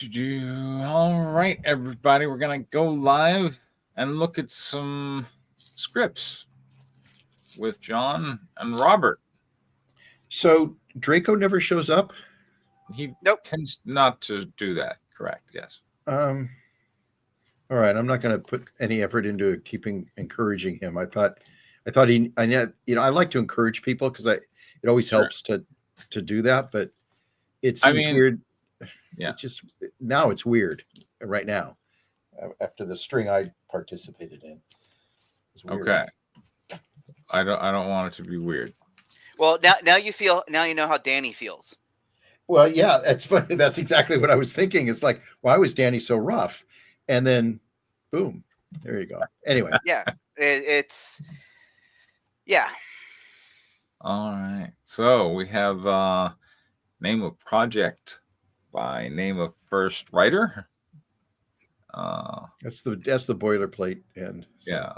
All right, everybody, we're gonna go live and look at some scripts with John and Robert. So Draco never shows up. He Nope. tends not to do that. Correct? Yes. Um, all right, I'm not going to put any effort into keeping encouraging him. I thought I I like to encourage people because it always Sure. helps to do that. But it I seems mean, weird. yeah. It's just now it's weird right now after the string I participated in. It's weird. Okay. I don't want it to be weird. Well, now you know how Danny feels. Well, yeah, that's funny. That's exactly what I was thinking. It's like, why was Danny so rough? And then, boom, there you go. Anyway, Yeah, it's yeah. All right. So we have name of project by name of first writer. that's the boilerplate, and so, Yeah.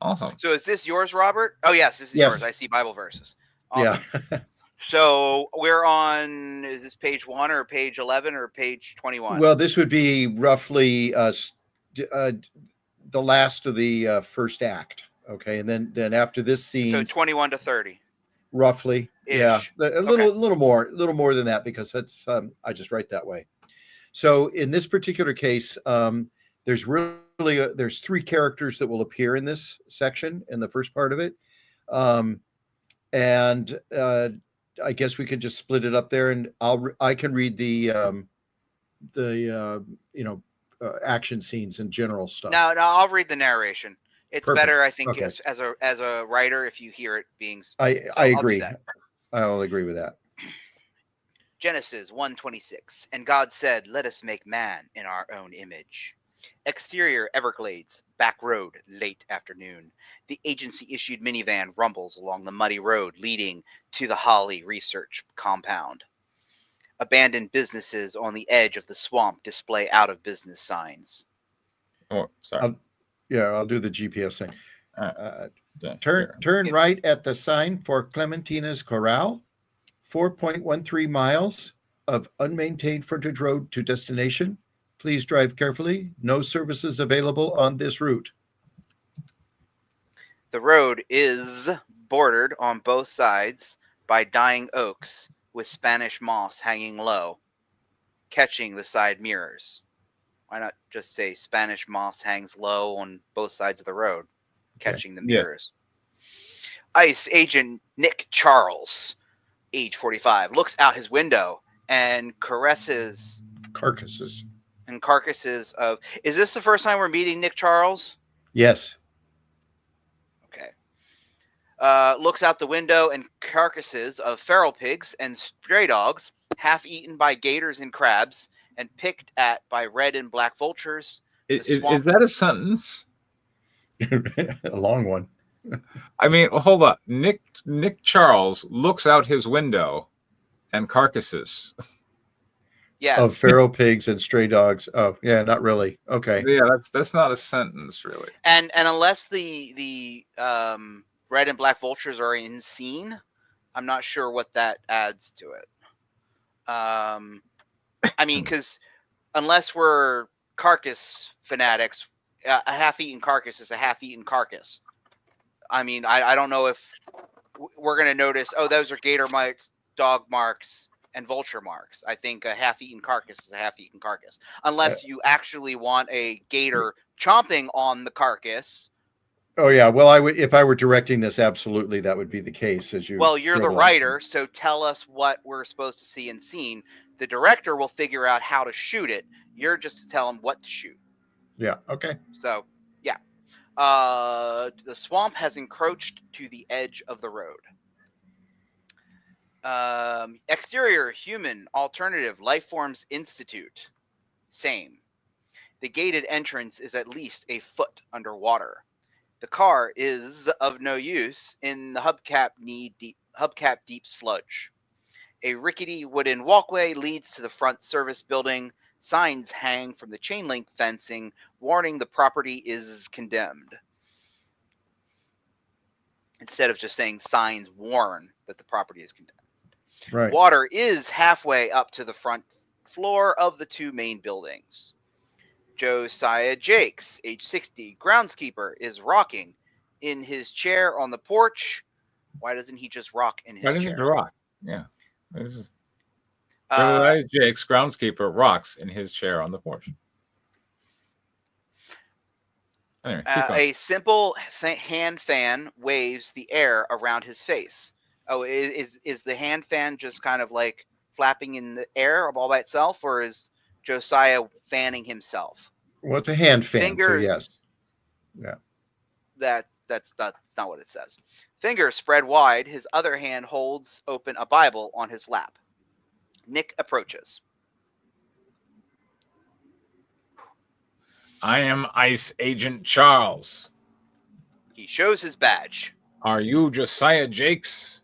Awesome. So is this yours, Robert? Oh yes, this is yes, yours. I see Bible verses. yeah. Awesome. So we're on. Is this page 1 or page 11 or page 21? Well, this would be roughly the last of the first act. Okay, and then after this So scene, 21 to 30 roughly, yeah, ish. a Okay. little more than that because that's I just write that way. So in this particular case, there's three characters that will appear in this section in the first part of it, um, and I guess we could just split it up there, and I can read the action scenes and general stuff. No, I'll read the narration. It's Perfect. better, I think, Okay. as a writer if you hear it being. I So I I'll do agree. that. I'll agree with that. Genesis 1:26. And God said, "Let us make man in our own image." Exterior Everglades, back road, late afternoon. The agency issued minivan rumbles along the muddy road leading to the Holly Research Compound. Abandoned businesses on the edge of the swamp display out of business signs. Oh, sorry. I'll do the GPS thing. All right. Turn Here. turn right at the sign for Clementina's Corral. 4.13 miles of unmaintained frontage road to destination. Please drive carefully. No services available on this route. The road is bordered on both sides by dying oaks with Spanish moss hanging low, catching the side mirrors. Why not just say Spanish moss hangs low on both sides of the road, catching the Yeah. mirrors? ICE agent Nick Charles, age 45, looks out his window and caresses Carcasses. and carcasses of. Is this the first time we're meeting Nick Charles? Yes. Okay. Looks out the window and carcasses of feral pigs and stray dogs, half eaten by gators and crabs, and picked at by red and black vultures. Is that a sentence? A long one. I mean, hold up. Nick Charles looks out his window and carcasses. Yes. Of feral pigs and stray dogs. Oh, yeah, not really. Okay. Yeah, that's not a sentence, really. And unless the red and black vultures are in scene, I'm not sure what that adds to it. I mean, because unless we're carcass fanatics, a half-eaten carcass is a half-eaten carcass. I mean, I don't know if we're going to notice, oh, those are gator mites, dog marks, and vulture marks. I think a half-eaten carcass is a half-eaten carcass. Unless you actually want a gator chomping on the carcass. Oh yeah. Well, I would if I were directing this. Absolutely, that would be the case. As you. Well, you're the dribble on. writer, so tell us what we're supposed to see in scene. The director will figure out how to shoot it. You're just to tell him what to shoot. Yeah. Okay. So, yeah. The swamp has encroached to the edge of the road. Exterior, human, alternative, Lifeforms Institute. Same. The gated entrance is at least a foot underwater. The car is of no use in the hubcap deep sludge. A rickety wooden walkway leads to the front service building. Signs hang from the chain link fencing, warning the property is condemned. Instead of just saying signs warn that the property is condemned. Right. Water is halfway up to the front floor of the two main buildings. Josiah Jakes, age 60, groundskeeper, is rocking in his chair on the porch. Why doesn't he just rock in his Why doesn't chair? it rock? Yeah. This is Josiah Jakes, groundskeeper, rocks in his chair on the porch. Anyway, a simple hand fan waves the air around his face. Oh, is the hand fan just kind of like flapping in the air all by itself, or is Josiah fanning himself? Well, it's a hand fan, Fingers. so yes. Yeah. That's not what it says. Fingers spread wide, his other hand holds open a Bible on his lap. Nick approaches. I am Ice Agent Charles. He shows his badge. Are you Josiah Jakes?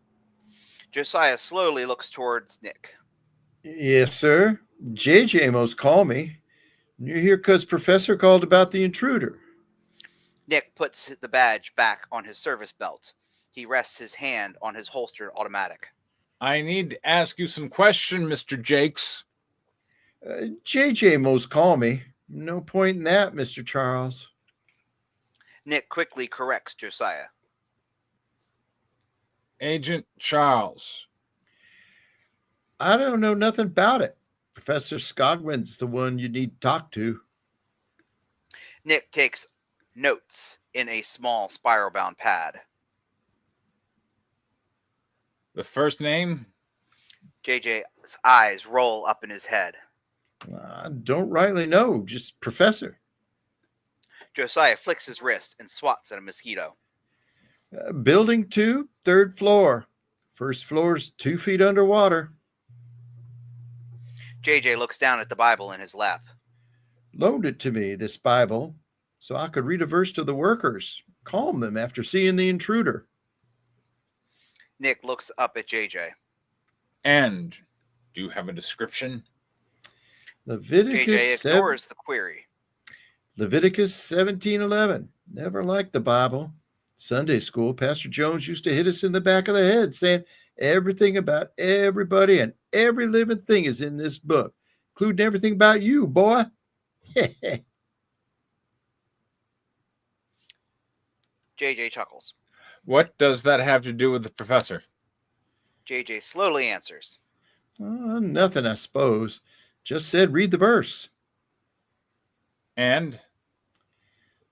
Josiah slowly looks towards Nick. Yes, sir. JJ most call me. You're here because Professor called about the intruder. Nick puts the badge back on his service belt. He rests his hand on his holstered automatic. I need to ask you some question, Mr. Jakes. JJ most call me. No point in that, Mr. Charles. Nick quickly corrects Josiah. Agent Charles. I don't know nothing about it. Professor Scogwin's the one you need to talk to. Nick takes notes in a small spiral-bound pad. The first name? JJ's eyes roll up in his head. I don't rightly know, just Professor. Josiah flicks his wrist and swats at a mosquito. Building 2, 3rd floor. First floor's 2 feet underwater. JJ looks down at the Bible in his lap. Loaned it to me, this Bible, so I could read a verse to the workers, calm them after seeing the intruder. Nick looks up at JJ. And do you have a description? JJ ignores the query. Leviticus 17:11. Never liked the Bible. Sunday school, Pastor Jones used to hit us in the back of the head saying everything about everybody and every living thing is in this book, including everything about you, boy. JJ chuckles. What does that have to do with the professor? JJ slowly answers. Nothing, I suppose. Just said read the verse. And?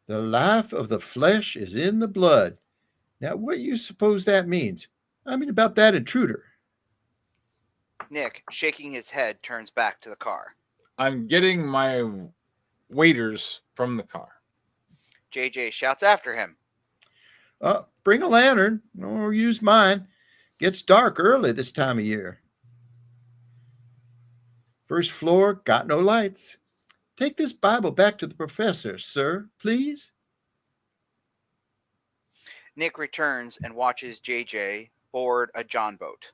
The life of the flesh is in the blood. Now, what you suppose that means? I mean, about that intruder. Nick, shaking his head, turns back to the car. I'm getting my waiters from the car. JJ shouts after him. Bring a lantern or use mine. Gets dark early this time of year. First floor, got no lights. Take this Bible back to the professor, sir, please. Nick returns and watches JJ board a John boat.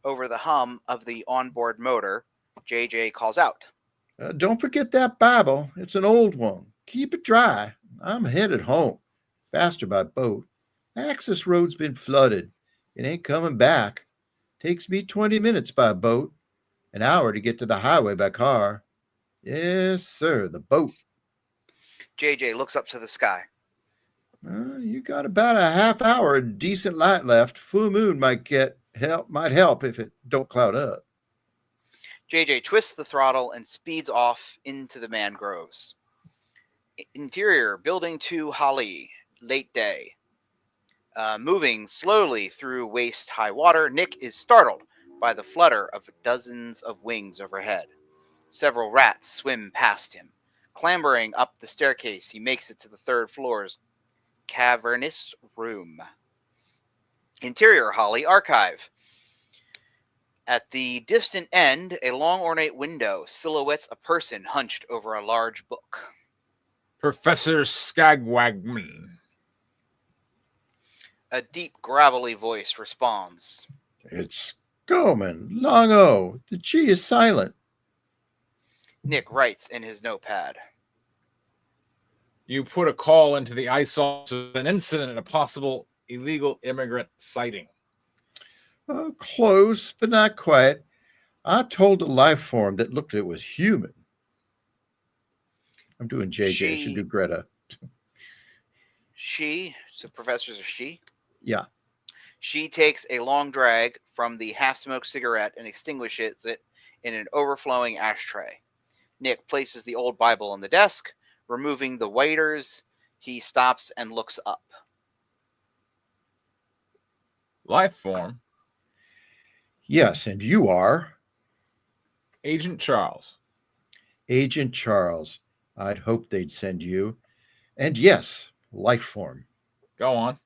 Over the hum of the onboard motor, JJ calls out. Don't forget that Bible. It's an old one. Keep it dry. I'm headed home. Faster by boat. Access road's been flooded. It ain't coming back. Takes me 20 minutes by boat. An hour to get to the highway by car. Yes, sir, the boat. JJ looks up to the sky. You got about a half hour of decent light left. Full moon might help if it don't cloud up. JJ twists the throttle and speeds off into the mangroves. Interior, building 2 Holly, late day. Moving slowly through waist-high water, Nick is startled by the flutter of dozens of wings overhead. Several rats swim past him. Clambering up the staircase, he makes it to the 3rd floor's cavernous room. Interior Holly archive. At the distant end, a long ornate window silhouettes a person hunched over a large book. Professor Skagwagman. A deep, gravelly voice responds. It's Goman, long O. The G is silent. Nick writes in his notepad. You put a call into the ICE office of an incident, a possible illegal immigrant sighting. Close, but not quite. I told a life form that looked it was human. I'm doing JJ. I should do Greta. So professors are she. Yeah. She takes a long drag from the half-smoked cigarette and extinguishes it in an overflowing ashtray. Nick places the old Bible on the desk, removing the waiters. He stops and looks up. Life form. Yes, and you are Agent Charles. Agent Charles. I'd hoped they'd send you. And yes, life form. Go on.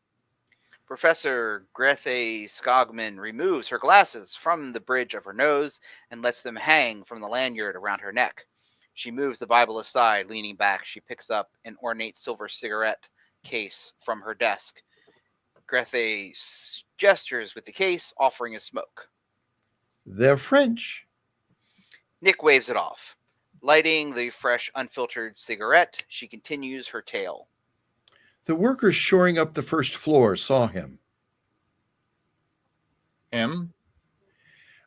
Professor Grethe Skogman removes her glasses from the bridge of her nose and lets them hang from the lanyard around her neck. She moves the Bible aside, leaning back. She picks up an ornate silver cigarette case from her desk. Grethe gestures with the case, offering a smoke. They're French. Nick waves it off. Lighting the fresh, unfiltered cigarette, she continues her tale. The workers shoring up the first floor saw him. Him.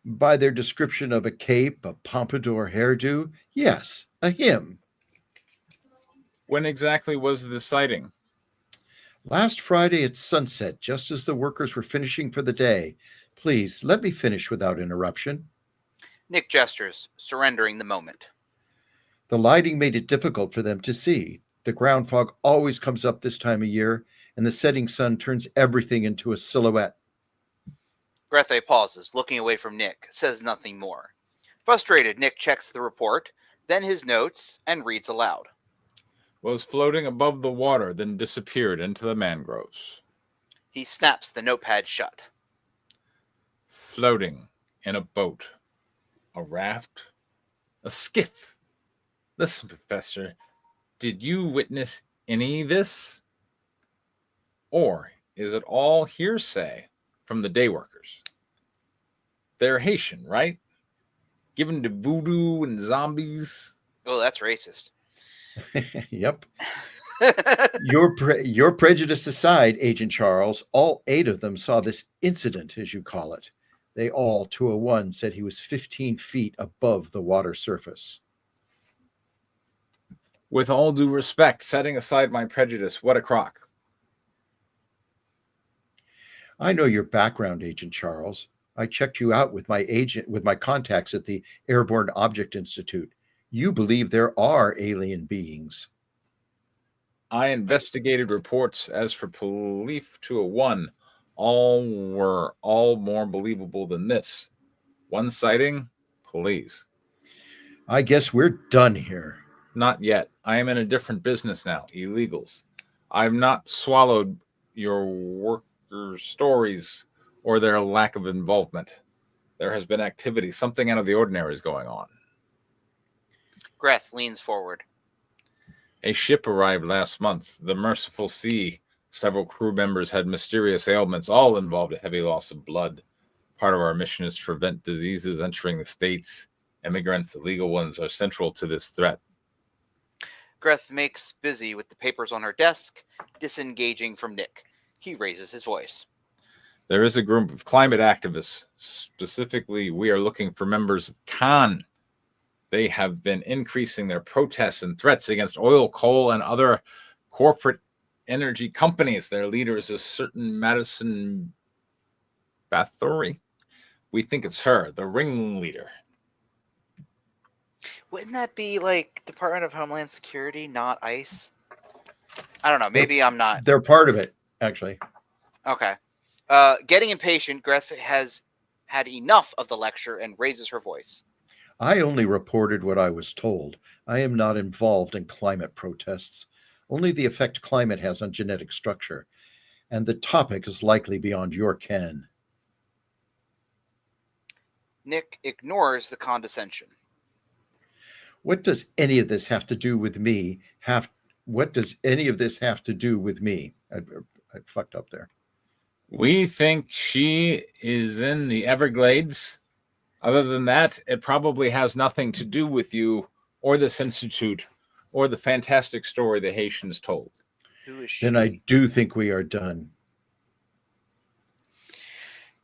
By their description of a cape, a pompadour hairdo, yes, a him. When exactly was the sighting? Last Friday at sunset, just as the workers were finishing for the day. Please, let me finish without interruption. Nick gestures, surrendering the moment. The lighting made it difficult for them to see. The ground fog always comes up this time of year, and the setting sun turns everything into a silhouette. Grethe pauses, looking away from Nick, says nothing more. Frustrated, Nick checks the report, then his notes, and reads aloud. Was floating above the water, then disappeared into the mangroves. He snaps the notepad shut. Floating in a boat, a raft, a skiff. Listen, Professor, did you witness any of this? Or is it all hearsay from the day workers? They're Haitian, right? Given to voodoo and zombies. Oh, that's racist. Yep. Your prejudice aside, Agent Charles, all 8 of them saw this incident, as you call it. They all, to a one, said he was 15 feet above the water surface. With all due respect, setting aside my prejudice, what a crock. I know your background, Agent Charles. I checked you out with my contacts at the Airborne Object Institute. You believe there are alien beings. I investigated reports as for belief to a one. All were all more believable than this. One sighting, please. I guess we're done here. Not yet. I am in a different business now. Illegals. I've not swallowed your workers' stories or their lack of involvement. There has been activity. Something out of the ordinary is going on. Greth leans forward. A ship arrived last month, the Merciful Sea. Several crew members had mysterious ailments, all involved a heavy loss of blood. Part of our mission is to prevent diseases entering the States. Immigrants, illegal ones, are central to this threat. Greth makes busy with the papers on her desk, disengaging from Nick. He raises his voice. There is a group of climate activists. Specifically, we are looking for members of CAN. They have been increasing their protests and threats against oil, coal, and other corporate energy companies. Their leader is a certain Madison Bathory. We think it's her, the ringleader. Wouldn't that be like Department of Homeland Security, not ICE? I don't know. Maybe I'm not. They're part of it, actually. Okay. Getting impatient, Greth has had enough of the lecture and raises her voice. I only reported what I was told. I am not involved in climate protests, only the effect climate has on genetic structure, and the topic is likely beyond your ken. Nick ignores the condescension. What does any of this have to do with me? What does any of this have to do with me? I fucked up there. We think she is in the Everglades. Other than that, it probably has nothing to do with you or this institute or the fantastic story the Haitians told. Who is she? Then I do think we are done.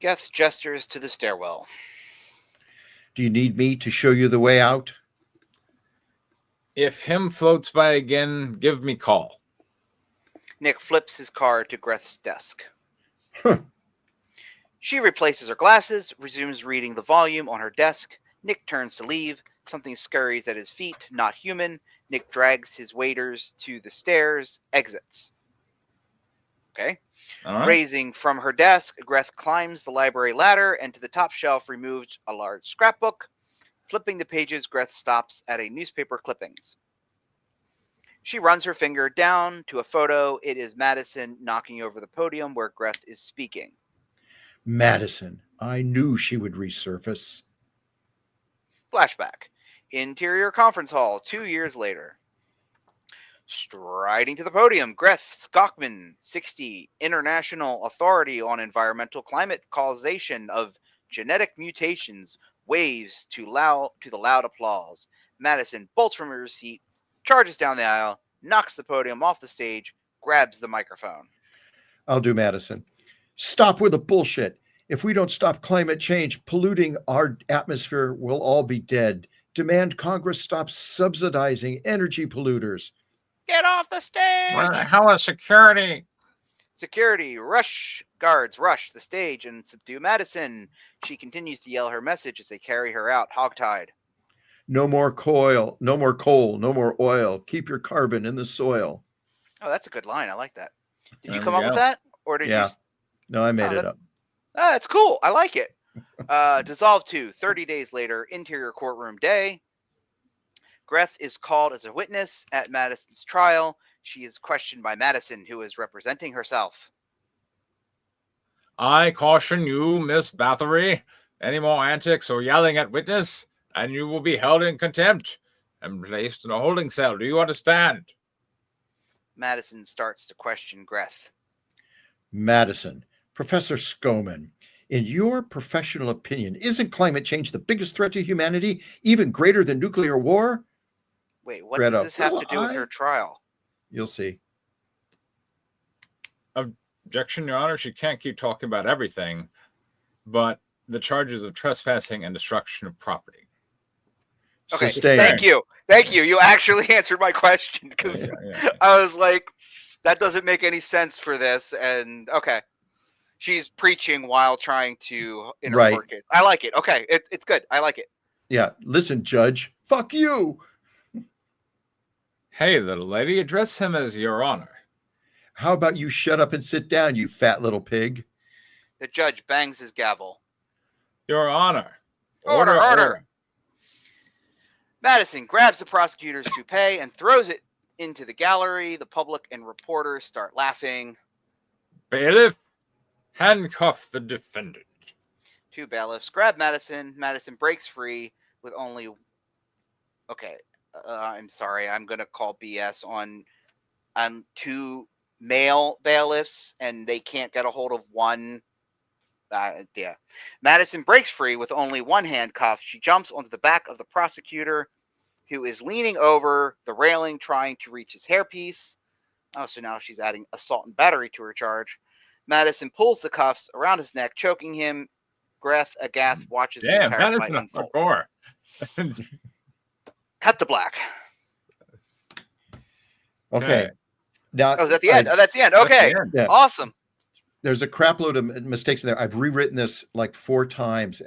Geth gestures to the stairwell. Do you need me to show you the way out? If him floats by again, give me call. Nick flips his card to Greth's desk. Huh. She replaces her glasses, resumes reading the volume on her desk. Nick turns to leave. Something scurries at his feet, not human. Nick drags his waiters to the stairs, exits. Okay. All right. Raising from her desk, Greth climbs the library ladder and to the top shelf removes a large scrapbook. Flipping the pages, Greth stops at a newspaper clippings. She runs her finger down to a photo. It is Madison knocking over the podium where Greth is speaking. Madison, I knew she would resurface. Flashback. Interior conference hall 2 years later. Striding to the podium, Greth Skokman, 60, International Authority on Environmental Climate Causation of Genetic Mutations, waves to the loud applause. Madison bolts from her seat, charges down the aisle, knocks the podium off the stage, grabs the microphone. I'll do Madison. Stop with the bullshit. If we don't stop climate change polluting our atmosphere, we'll all be dead. Demand Congress stop subsidizing energy polluters. Get off the stage! Where the hell is security? Security, guards rush the stage and subdue Madison. She continues to yell her message as they carry her out, hogtied. No more coal, no more oil. Keep your carbon in the soil. Oh, that's a good line. I like that. Did There you come we up with go. that? Or did Yeah. you? No, I made it up. Ah, that's cool. I like it. Dissolved to 30 days later, interior courtroom day. Greth is called as a witness at Madison's trial. She is questioned by Madison, who is representing herself. I caution you, Miss Bathory. Any more antics or yelling at witness, and you will be held in contempt and placed in a holding cell. Do you understand? Madison starts to question Greth. Madison, Professor Skoman, in your professional opinion, isn't climate change the biggest threat to humanity, even greater than nuclear war? Wait, what Greta, does this have to do with well, her trial? You'll see. Objection, Your Honor. She can't keep talking about everything, but the charges of trespassing and destruction of property. Okay, Sustained. thank you. Thank you. You actually answered my question because Yeah. I was like, that doesn't make any sense for this. And okay, she's preaching while trying to in her Right. court case. I like it. Okay, it's good. I like it. Yeah, listen, Judge, fuck you. Hey, little lady, address him as Your Honor. How about you shut up and sit down, you fat little pig? The judge bangs his gavel. Your Honor. Order. Madison grabs the prosecutor's toupee and throws it into the gallery. The public and reporters start laughing. Bailiff, handcuff the defendant. Two bailiffs grab Madison. Madison breaks free with only... Okay, I'm sorry. I'm going to call BS on two male bailiffs, and they can't get a hold of one. Yeah. Madison breaks free with only one handcuff. She jumps onto the back of the prosecutor, who is leaning over the railing trying to reach his hairpiece. Oh, so now she's adding assault and battery to her charge. Madison pulls the cuffs around his neck, choking him. Greth, aghast, watches the Damn, entire that fight is unfold. gore. Cut to black. Okay. Now, Oh, is that the end? That's the end. Okay. the end. Yeah. Awesome. There's a crap load of mistakes in there. I've rewritten this like 4 times.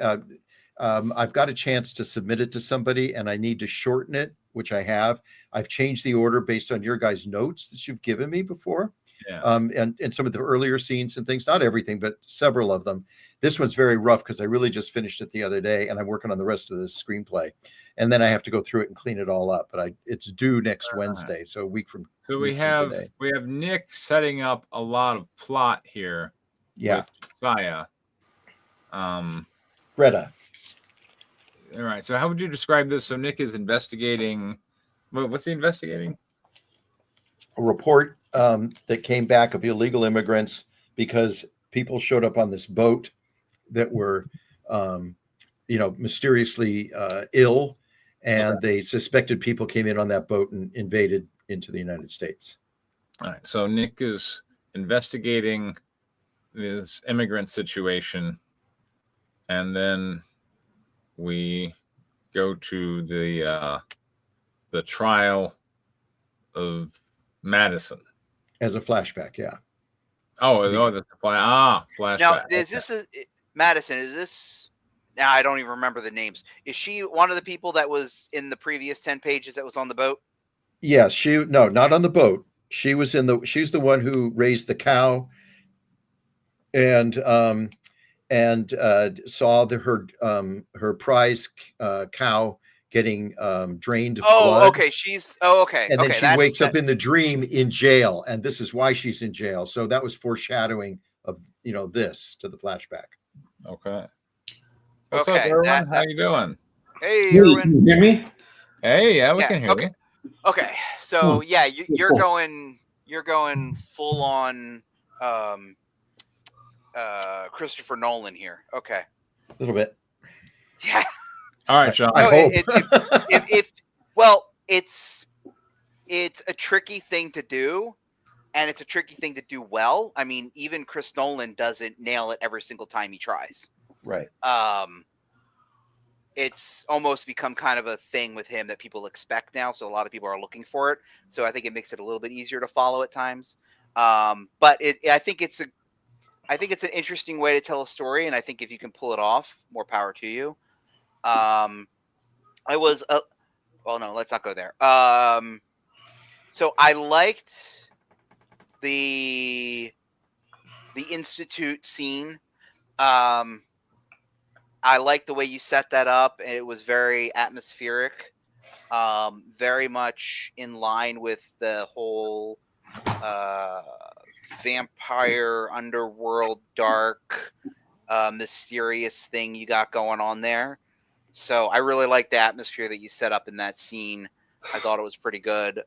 I've got a chance to submit it to somebody and I need to shorten it, which I have. I've changed the order based on your guys' notes that you've given me before. Yeah. And some of the earlier scenes and things, not everything, but several of them. This one's very rough because I really just finished it the other day and I'm working on the rest of the screenplay. And then I have to go through it and clean it all up. But it's due next Wednesday, so a week from So week we from have today. Nick setting up a lot of plot here with Josiah. Greta. All right. So how would you describe this? So Nick is investigating. What's he investigating? A report that came back of illegal immigrants because people showed up on this boat that were, mysteriously ill, and they suspected people came in on that boat and invaded into the United States. All right. So Nick is investigating this immigrant situation, and then we go to the trial of Madison. As a flashback, yeah. Oh, that's a flashback. Now, is this Madison? Is this? Now I don't even remember the names. Is she one of the people that was in the previous 10 pages that was on the boat? Yes, not on the boat. She's the one who raised the cow and saw her prize cow getting drained of blood. Okay. Okay. And then Okay. she wakes up in the dream in jail, and this is why she's in jail. So that was foreshadowing of this to the flashback. Okay. What's up, Okay, Erwin? How you doing? Hey, Hey, Erwin. can you hear me? Hey, yeah, we Yeah, can hear you. Okay. So yeah, you're cool. going full on Christopher Nolan here. Okay. A little bit. Yeah. All right, Sean. I hope. Well, it's a tricky thing to do, and it's a tricky thing to do well. I mean, even Chris Nolan doesn't nail it every single time he tries. Right. It's almost become kind of a thing with him that people expect now, so a lot of people are looking for it. So I think it makes it a little bit easier to follow at times. But I think it's an interesting way to tell a story, and I think if you can pull it off, more power to you. Well, no, let's not go there. So I liked the Institute scene. I like the way you set that up. It was very atmospheric, very much in line with the whole vampire underworld, dark, mysterious thing you got going on there. So I really like the atmosphere that you set up in that scene. I thought it was pretty good.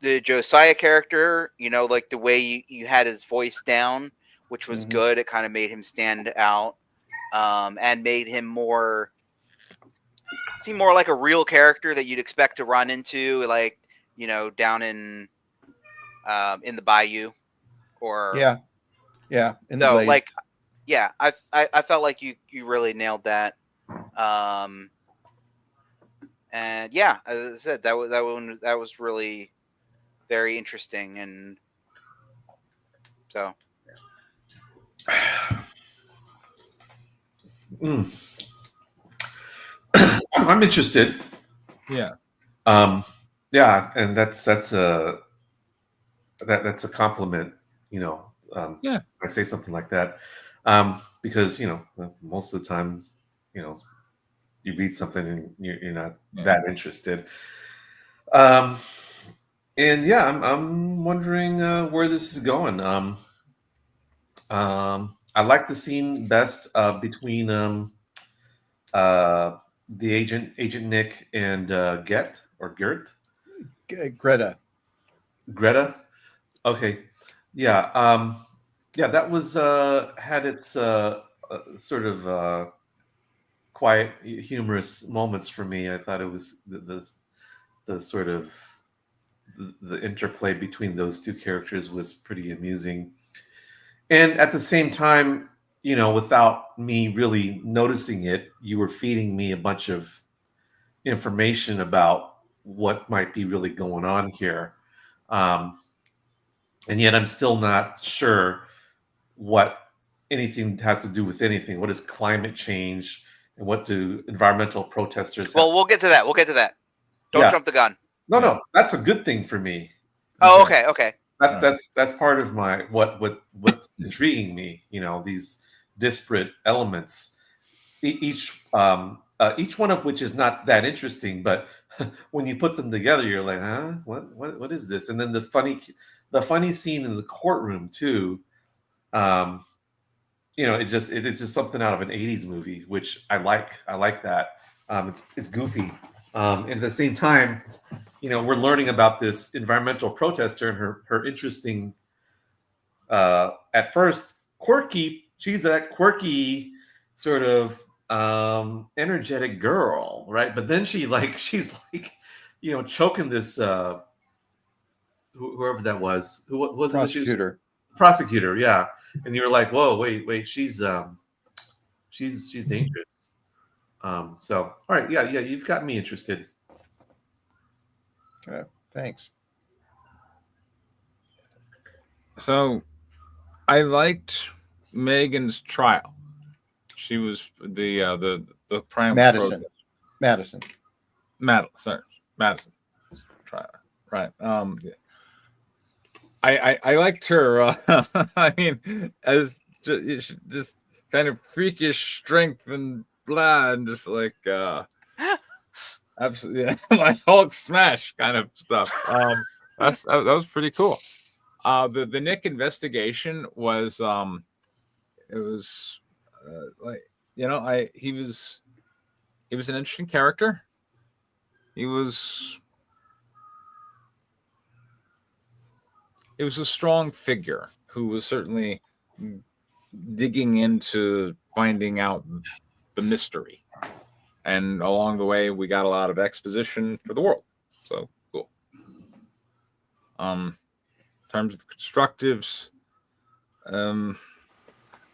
The Josiah character, like the way you had his voice down, which was good. It kind of made him stand out, and made him seem more like a real character that you'd expect to run into, like, down in the bayou, or yeah, in the glade. like, yeah, I felt like you really nailed that. And yeah, as I said, that was really very interesting, and so. I'm interested. Yeah. Yeah, and that's a compliment. Yeah. If I say something like that, because most of the times, you read something and you're not that interested. And yeah, I'm wondering where this is going. I like the scene best between the agent Nick and Gert. Greta. Okay, yeah, yeah. That was had its sort of quiet, humorous moments for me. I thought it was the sort of the interplay between those two characters was pretty amusing, and at the same time, without me really noticing it, you were feeding me a bunch of information about what might be really going on here. And yet I'm still not sure what anything has to do with anything. What is climate change, and what do environmental protesters Well, we'll get to that. Don't jump the gun. No, that's a good thing for me. Oh, okay. That's part of my what's intriguing me. These disparate elements, each one of which is not that interesting, but when you put them together, you're like, huh? What is this? And then the funny scene in the courtroom too. It's just something out of an '80s movie, which I like. I like that. It's goofy. And at the same time, we're learning about this environmental protester and her interesting, at first quirky. She's that quirky sort of energetic girl, right? But then she's like choking this whoever that was. Who was Prosecutor. Prosecutor, yeah. and you're like, whoa, wait, she's dangerous. So all right, yeah, you've got me interested. Okay, thanks. So I liked Megan's trial. She was the prime Madison. Madison trial, right? Yeah. I liked her. I mean, as just kind of freakish strength and blah, and just like absolutely, yeah, like Hulk smash kind of stuff. That was pretty cool. The Nick investigation was it was like, you know, he was an interesting character. He was a strong figure who was certainly digging into finding out the mystery. And along the way, we got a lot of exposition for the world. So cool. In terms of constructives,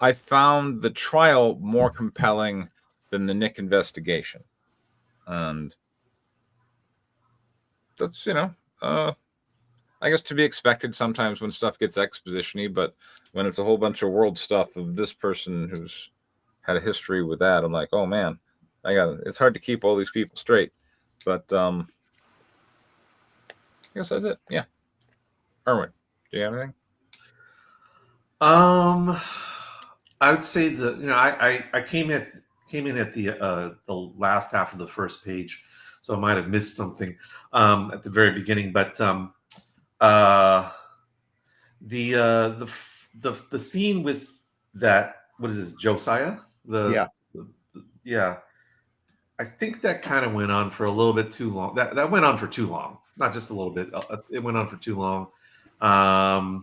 I found the trial more compelling than the Nick investigation. And that's, I guess to be expected sometimes when stuff gets exposition-y, but when it's a whole bunch of world stuff of this person who's had a history with that, I'm like, oh man, it's hard to keep all these people straight. But I guess that's it. Yeah. Erwin, do you have anything? I would say that I came in at the last half of the first page, so I might have missed something at the very beginning. But the scene with that, what is this, Josiah? Yeah. I think that kind of went on for a little bit too long. That went on for too long. Not just a little bit. It went on for too long. I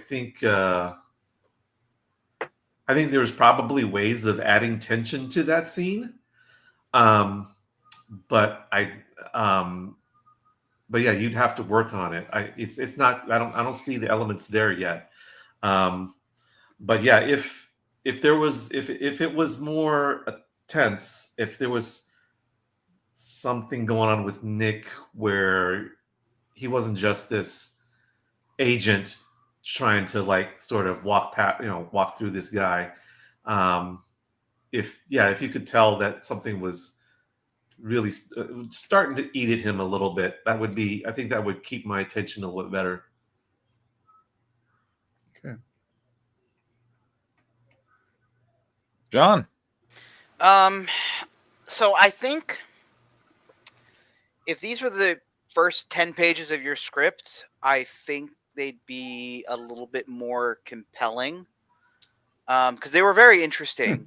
think there's probably ways of adding tension to that scene. But yeah, you'd have to work on it. It's not. I don't see the elements there yet. But yeah, if it was more tense, if there was something going on with Nick where he wasn't just this agent trying to like sort of walk through this guy. If you could tell that something was really starting to eat at him a little bit, I think that would keep my attention a little bit better. Okay. John. So I think if these were the first 10 pages of your script, I think they'd be a little bit more compelling. Because they were very interesting.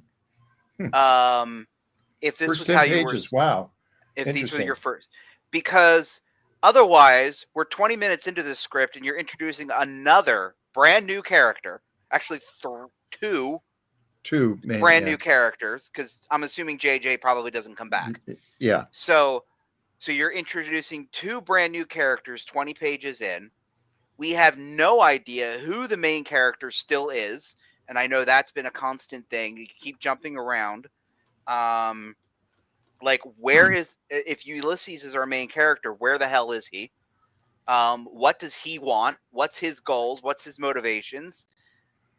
If this First was 10 how pages, you were, wow. if these were your first, because otherwise we're 20 minutes into the script and you're introducing another brand new character, actually two brand new characters, because I'm assuming JJ probably doesn't come back. Yeah. So you're introducing two brand new characters 20 pages in. We have no idea who the main character still is, and I know that's been a constant thing. You keep jumping around. Like, where is, if Ulysses is our main character, where the hell is he? What does he want? What's his goals? What's his motivations?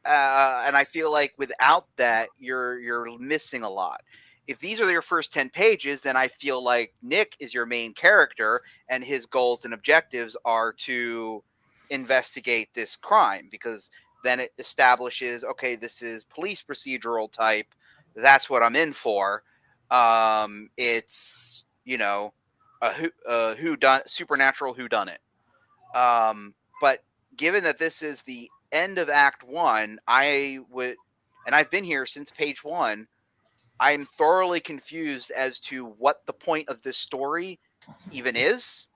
And I feel like without that, you're missing a lot. If these are your first 10 pages, then I feel like Nick is your main character and his goals and objectives are to investigate this crime, because then it establishes, okay, this is police procedural type. That's what I'm in for. It's, supernatural whodunit. But given that this is the end of Act 1, and I've been here since page 1, I'm thoroughly confused as to what the point of this story even is,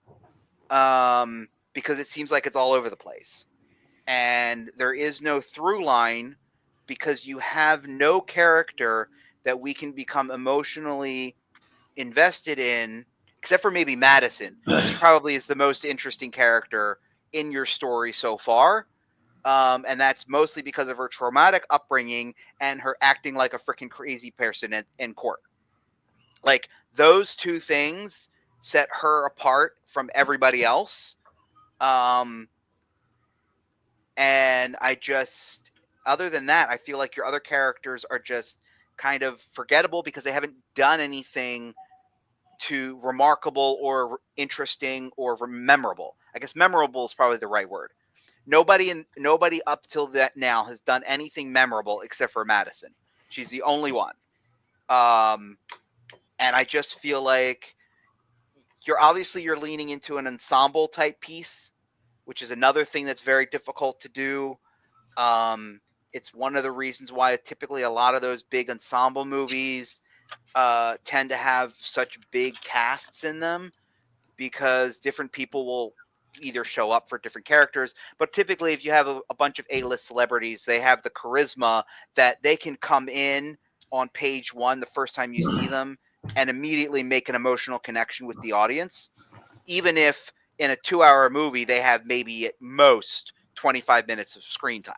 because it seems like it's all over the place. And there is no through line, because you have no character that we can become emotionally invested in, except for maybe Madison. She probably is the most interesting character in your story so far. And that's mostly because of her traumatic upbringing and her acting like a freaking crazy person in court. Like, those two things set her apart from everybody else. And I just, other than that, I feel like your other characters are just kind of forgettable because they haven't done anything too remarkable or interesting or memorable. I guess memorable is probably the right word. Nobody up till that now has done anything memorable except for Madison. She's the only one. And I just feel like you're leaning into an ensemble type piece, which is another thing that's very difficult to do. It's one of the reasons why typically a lot of those big ensemble movies tend to have such big casts in them, because different people will either show up for different characters. But typically, if you have a bunch of A-list celebrities, they have the charisma that they can come in on page one the first time you see them and immediately make an emotional connection with the audience, even if in a 2-hour movie they have maybe at most 25 minutes of screen time.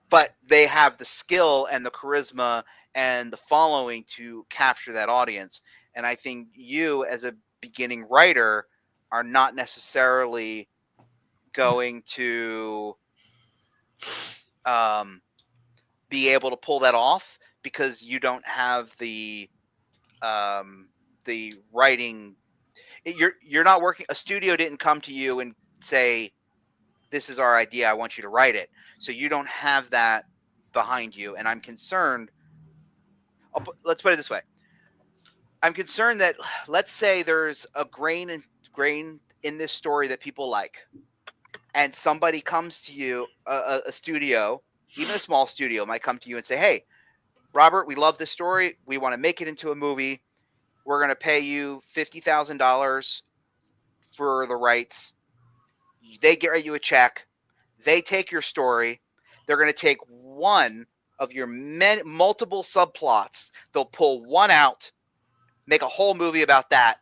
But they have the skill and the charisma and the following to capture that audience. And I think you, as a beginning writer, are not necessarily going to be able to pull that off because you don't have the writing. You're not working. A studio didn't come to you and say, "This is our idea. I want you to write it." So you don't have that behind you, and I'm concerned. Let's put it this way. I'm concerned that, let's say there's a grain in this story that people like, and somebody comes to you, a studio, even a small studio, might come to you and say, "Hey, Robert, we love this story. We want to make it into a movie. We're going to pay you $50,000 for the rights." They get you a check. They take your story. They're going to take one of your multiple subplots. They'll pull one out, make a whole movie about that,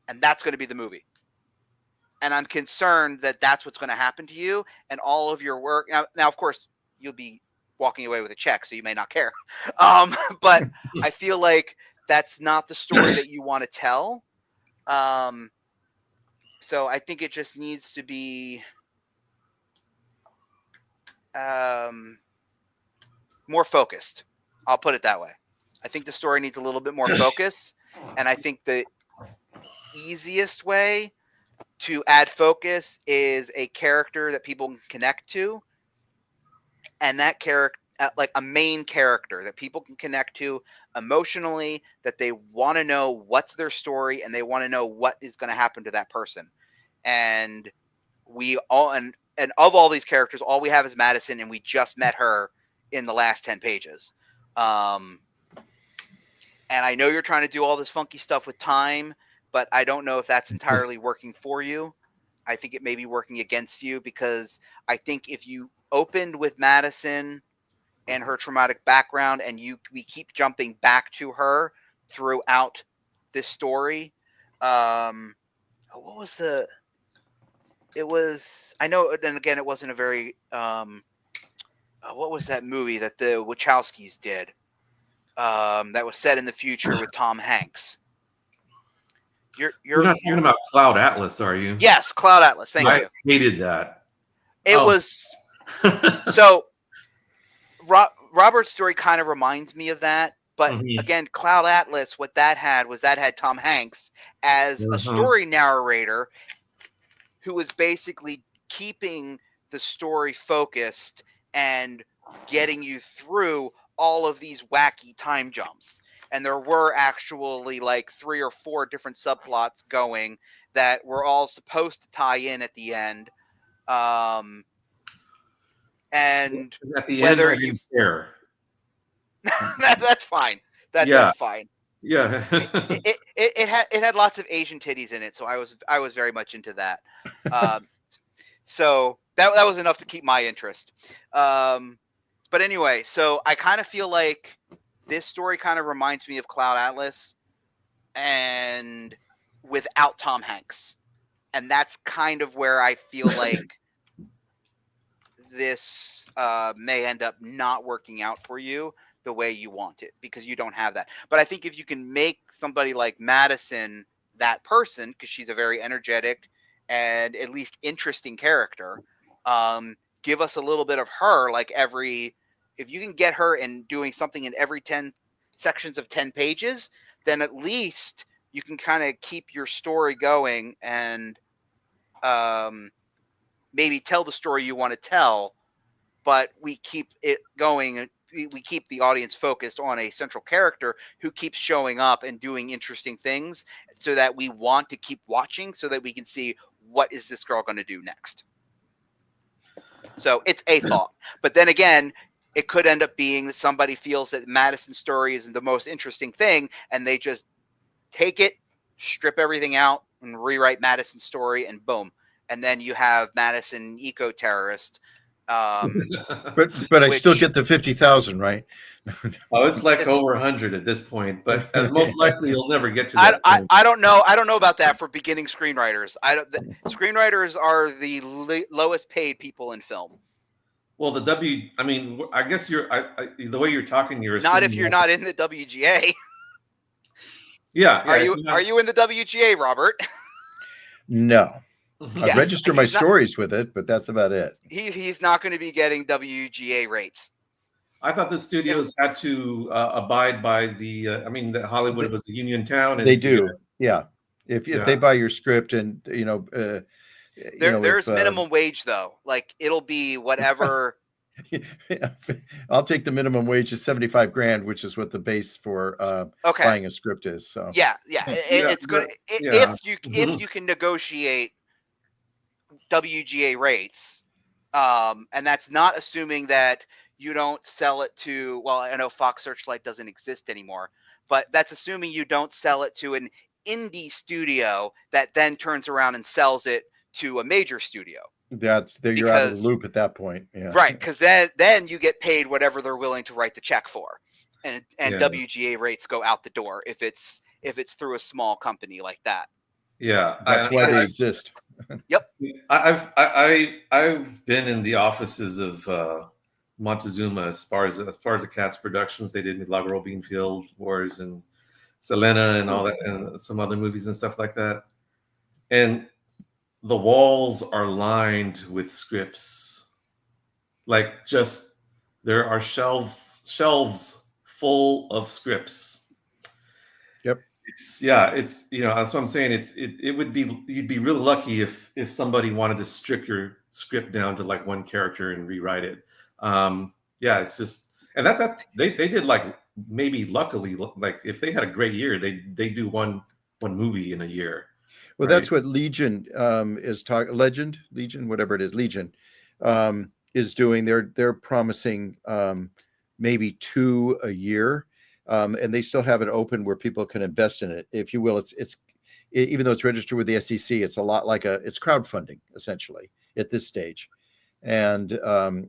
and that's going to be the movie. And I'm concerned that that's what's going to happen to you, and all of your work. Now, of course, you'll be walking away with a check, so you may not care. But I feel like that's not the story that you want to tell. So I think it just needs to be more focused. I'll put it that way. I think the story needs a little bit more focus, and I think the easiest way to add focus is a character that people can connect to, and that character, like a main character that people can connect to emotionally, that they want to know what's their story and they want to know what is going to happen to that person. And we all, and of all these characters, all we have is Madison, and we just met her in the last 10 pages. And I know you're trying to do all this funky stuff with time, but I don't know if that's entirely working for you. I think it may be working against you, because I think if you opened with Madison and her traumatic background, and we keep jumping back to her throughout this story. What was the? It was, I know, and again, it wasn't a very. What was that movie that the Wachowskis did? That was set in the future with Tom Hanks. You're not talking about Cloud Atlas, are you? Yes, Cloud Atlas. Thank you. I hated that. It was so. Robert's story kind of reminds me of that, but again, Cloud Atlas, what that had Tom Hanks as a story narrator, who was basically keeping the story focused and getting you through all of these wacky time jumps. And there were actually like 3 or 4 different subplots going that were all supposed to tie in at the end. And at the whether end, I didn't care. that's fine. That's fine. Yeah. it had lots of Asian titties in it, so I was very much into that. So that was enough to keep my interest. But anyway, so I kind of feel like this story kind of reminds me of Cloud Atlas, and without Tom Hanks. And that's kind of where I feel like this may end up not working out for you the way you want it because you don't have that. But I think if you can make somebody like Madison that person, because she's a very energetic and at least interesting character, give us a little bit of her, like if you can get her and doing something in every 10 sections of 10 pages, then at least you can kind of keep your story going and maybe tell the story you want to tell, but we keep it going. We keep the audience focused on a central character who keeps showing up and doing interesting things so that we want to keep watching so that we can see what is this girl going to do next. So it's a thought. But then again, it could end up being that somebody feels that Madison's story isn't the most interesting thing and they just take it, strip everything out, and rewrite Madison's story, and boom. And then you have Madison eco-terrorist. But I still which- get the 50,000, right? Oh, it's like over 100 at this point, but most likely you'll never get to that point. I don't know. I don't know about that for beginning screenwriters. Screenwriters are the lowest paid people in film. Well, I mean, I guess the way you're talking, you're Not if assuming you're not in the WGA. Yeah. Are you in the WGA, Robert? No. I Yes, register my he's not- stories with it, but that's about it. He's not going to be getting WGA rates. I thought the studios had to abide by that Hollywood was a union town. And They do. Yeah. If they buy your script and, There's minimum wage though. Like it'll be whatever. I'll take the minimum wage of 75 grand, which is what the base for buying a script is. So yeah. It's good if you can negotiate WGA rates, and that's not assuming that you don't sell it to. Well, I know Fox Searchlight doesn't exist anymore, but that's assuming you don't sell it to an indie studio that then turns around and sells it to a major studio. You're out of the loop at that point. Yeah. Right, because then you get paid whatever they're willing to write the check for, and WGA rates go out the door if it's through a small company like that. Yeah, that's why they exist. Yep. I've been in the offices of Montezuma as far as the Cats Productions. They did Milagro Beanfield Wars and Selena and all that, and some other movies and stuff like that. And the walls are lined with scripts. Like there are shelves full of scripts. Yep. It's that's what I'm saying. You'd be really lucky if somebody wanted to strip your script down to like one character and rewrite it. It's just, and that they did, like, maybe luckily, like if they had a great year, they do one movie in a year. Well, that's what Legion is talking. Legion, whatever it is, Legion is doing. They're promising maybe 2 a year, and they still have it open where people can invest in it, if you will. It's even though it's registered with the SEC, it's a lot like it's crowdfunding essentially at this stage, and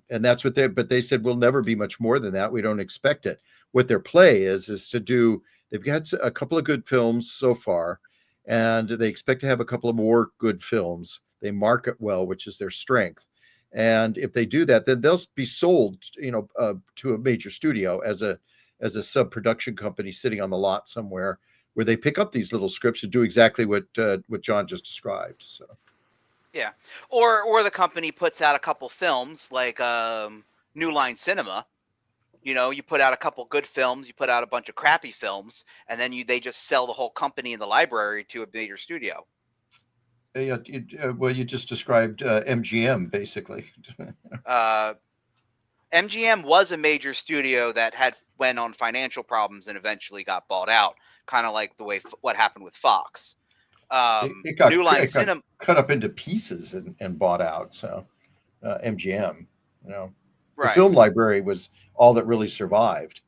that's what but they said we'll never be much more than that. We don't expect it. What their play is to do. They've got a couple of good films so far, and they expect to have a couple of more good films. They market well, which is their strength. And if they do that, then they'll be sold, to a major studio as a sub-production company sitting on the lot somewhere, where they pick up these little scripts and do exactly what John just described. So, yeah, or the company puts out a couple films like New Line Cinema. You put out a couple good films, you put out a bunch of crappy films, and then they just sell the whole company in the library to a major studio. Yeah, well, you just described MGM, basically. MGM was a major studio that went on financial problems and eventually got bought out, kind of like the way what happened with Fox. It got New Line Cinema cut up into pieces and bought out. So MGM, right. The film library was all that really survived.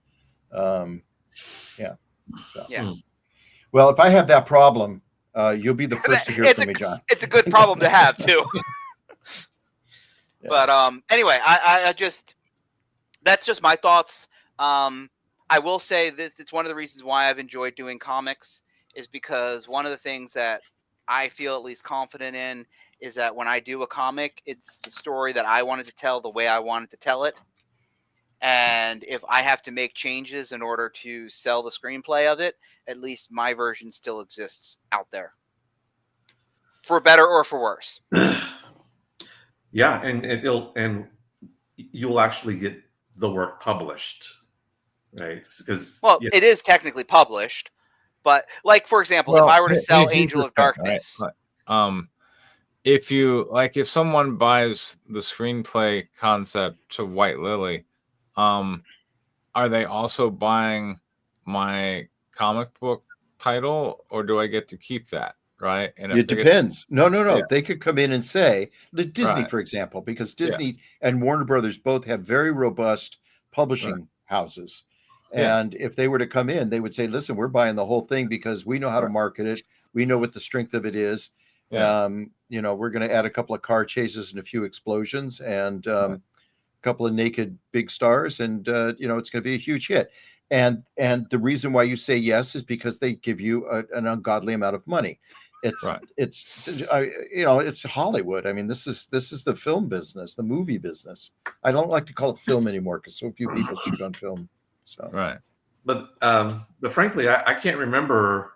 Well, if I have that problem, you'll be the first to hear from me, John. It's a good problem to have too. Yeah. But anyway, I just, that's just my thoughts. I will say this: it's one of the reasons why I've enjoyed doing comics, is because one of the things that I feel at least confident in is that when I do a comic, it's the story that I wanted to tell the way I wanted to tell it. And if I have to make changes in order to sell the screenplay of it, at least my version still exists out there. For better or for worse. Yeah, and you'll actually get the work published, right? Because Well, it is technically published, but like, for example, if I were to sell here's Angel the of thing, Darkness, right? If someone buys the screenplay concept to White Lily, are they also buying my comic book title, or do I get to keep that? Right? And if It they depends. No. Yeah. They could come in and say, the Disney, Right. for example, because Yeah. Disney and Warner Brothers both have very robust publishing houses. Yeah. And if they were to come in, they would say, listen, we're buying the whole thing because we know how to Right. market it. We know what the strength of it is. Yeah. We're going to add a couple of car chases and a few explosions and a couple of naked big stars. And, it's going to be a huge hit. And the reason why you say yes is because they give you an ungodly amount of money. It's Hollywood. I mean, this is the film business, the movie business. I don't like to call it film anymore because so few people shoot on film. So Right. but frankly, I can't remember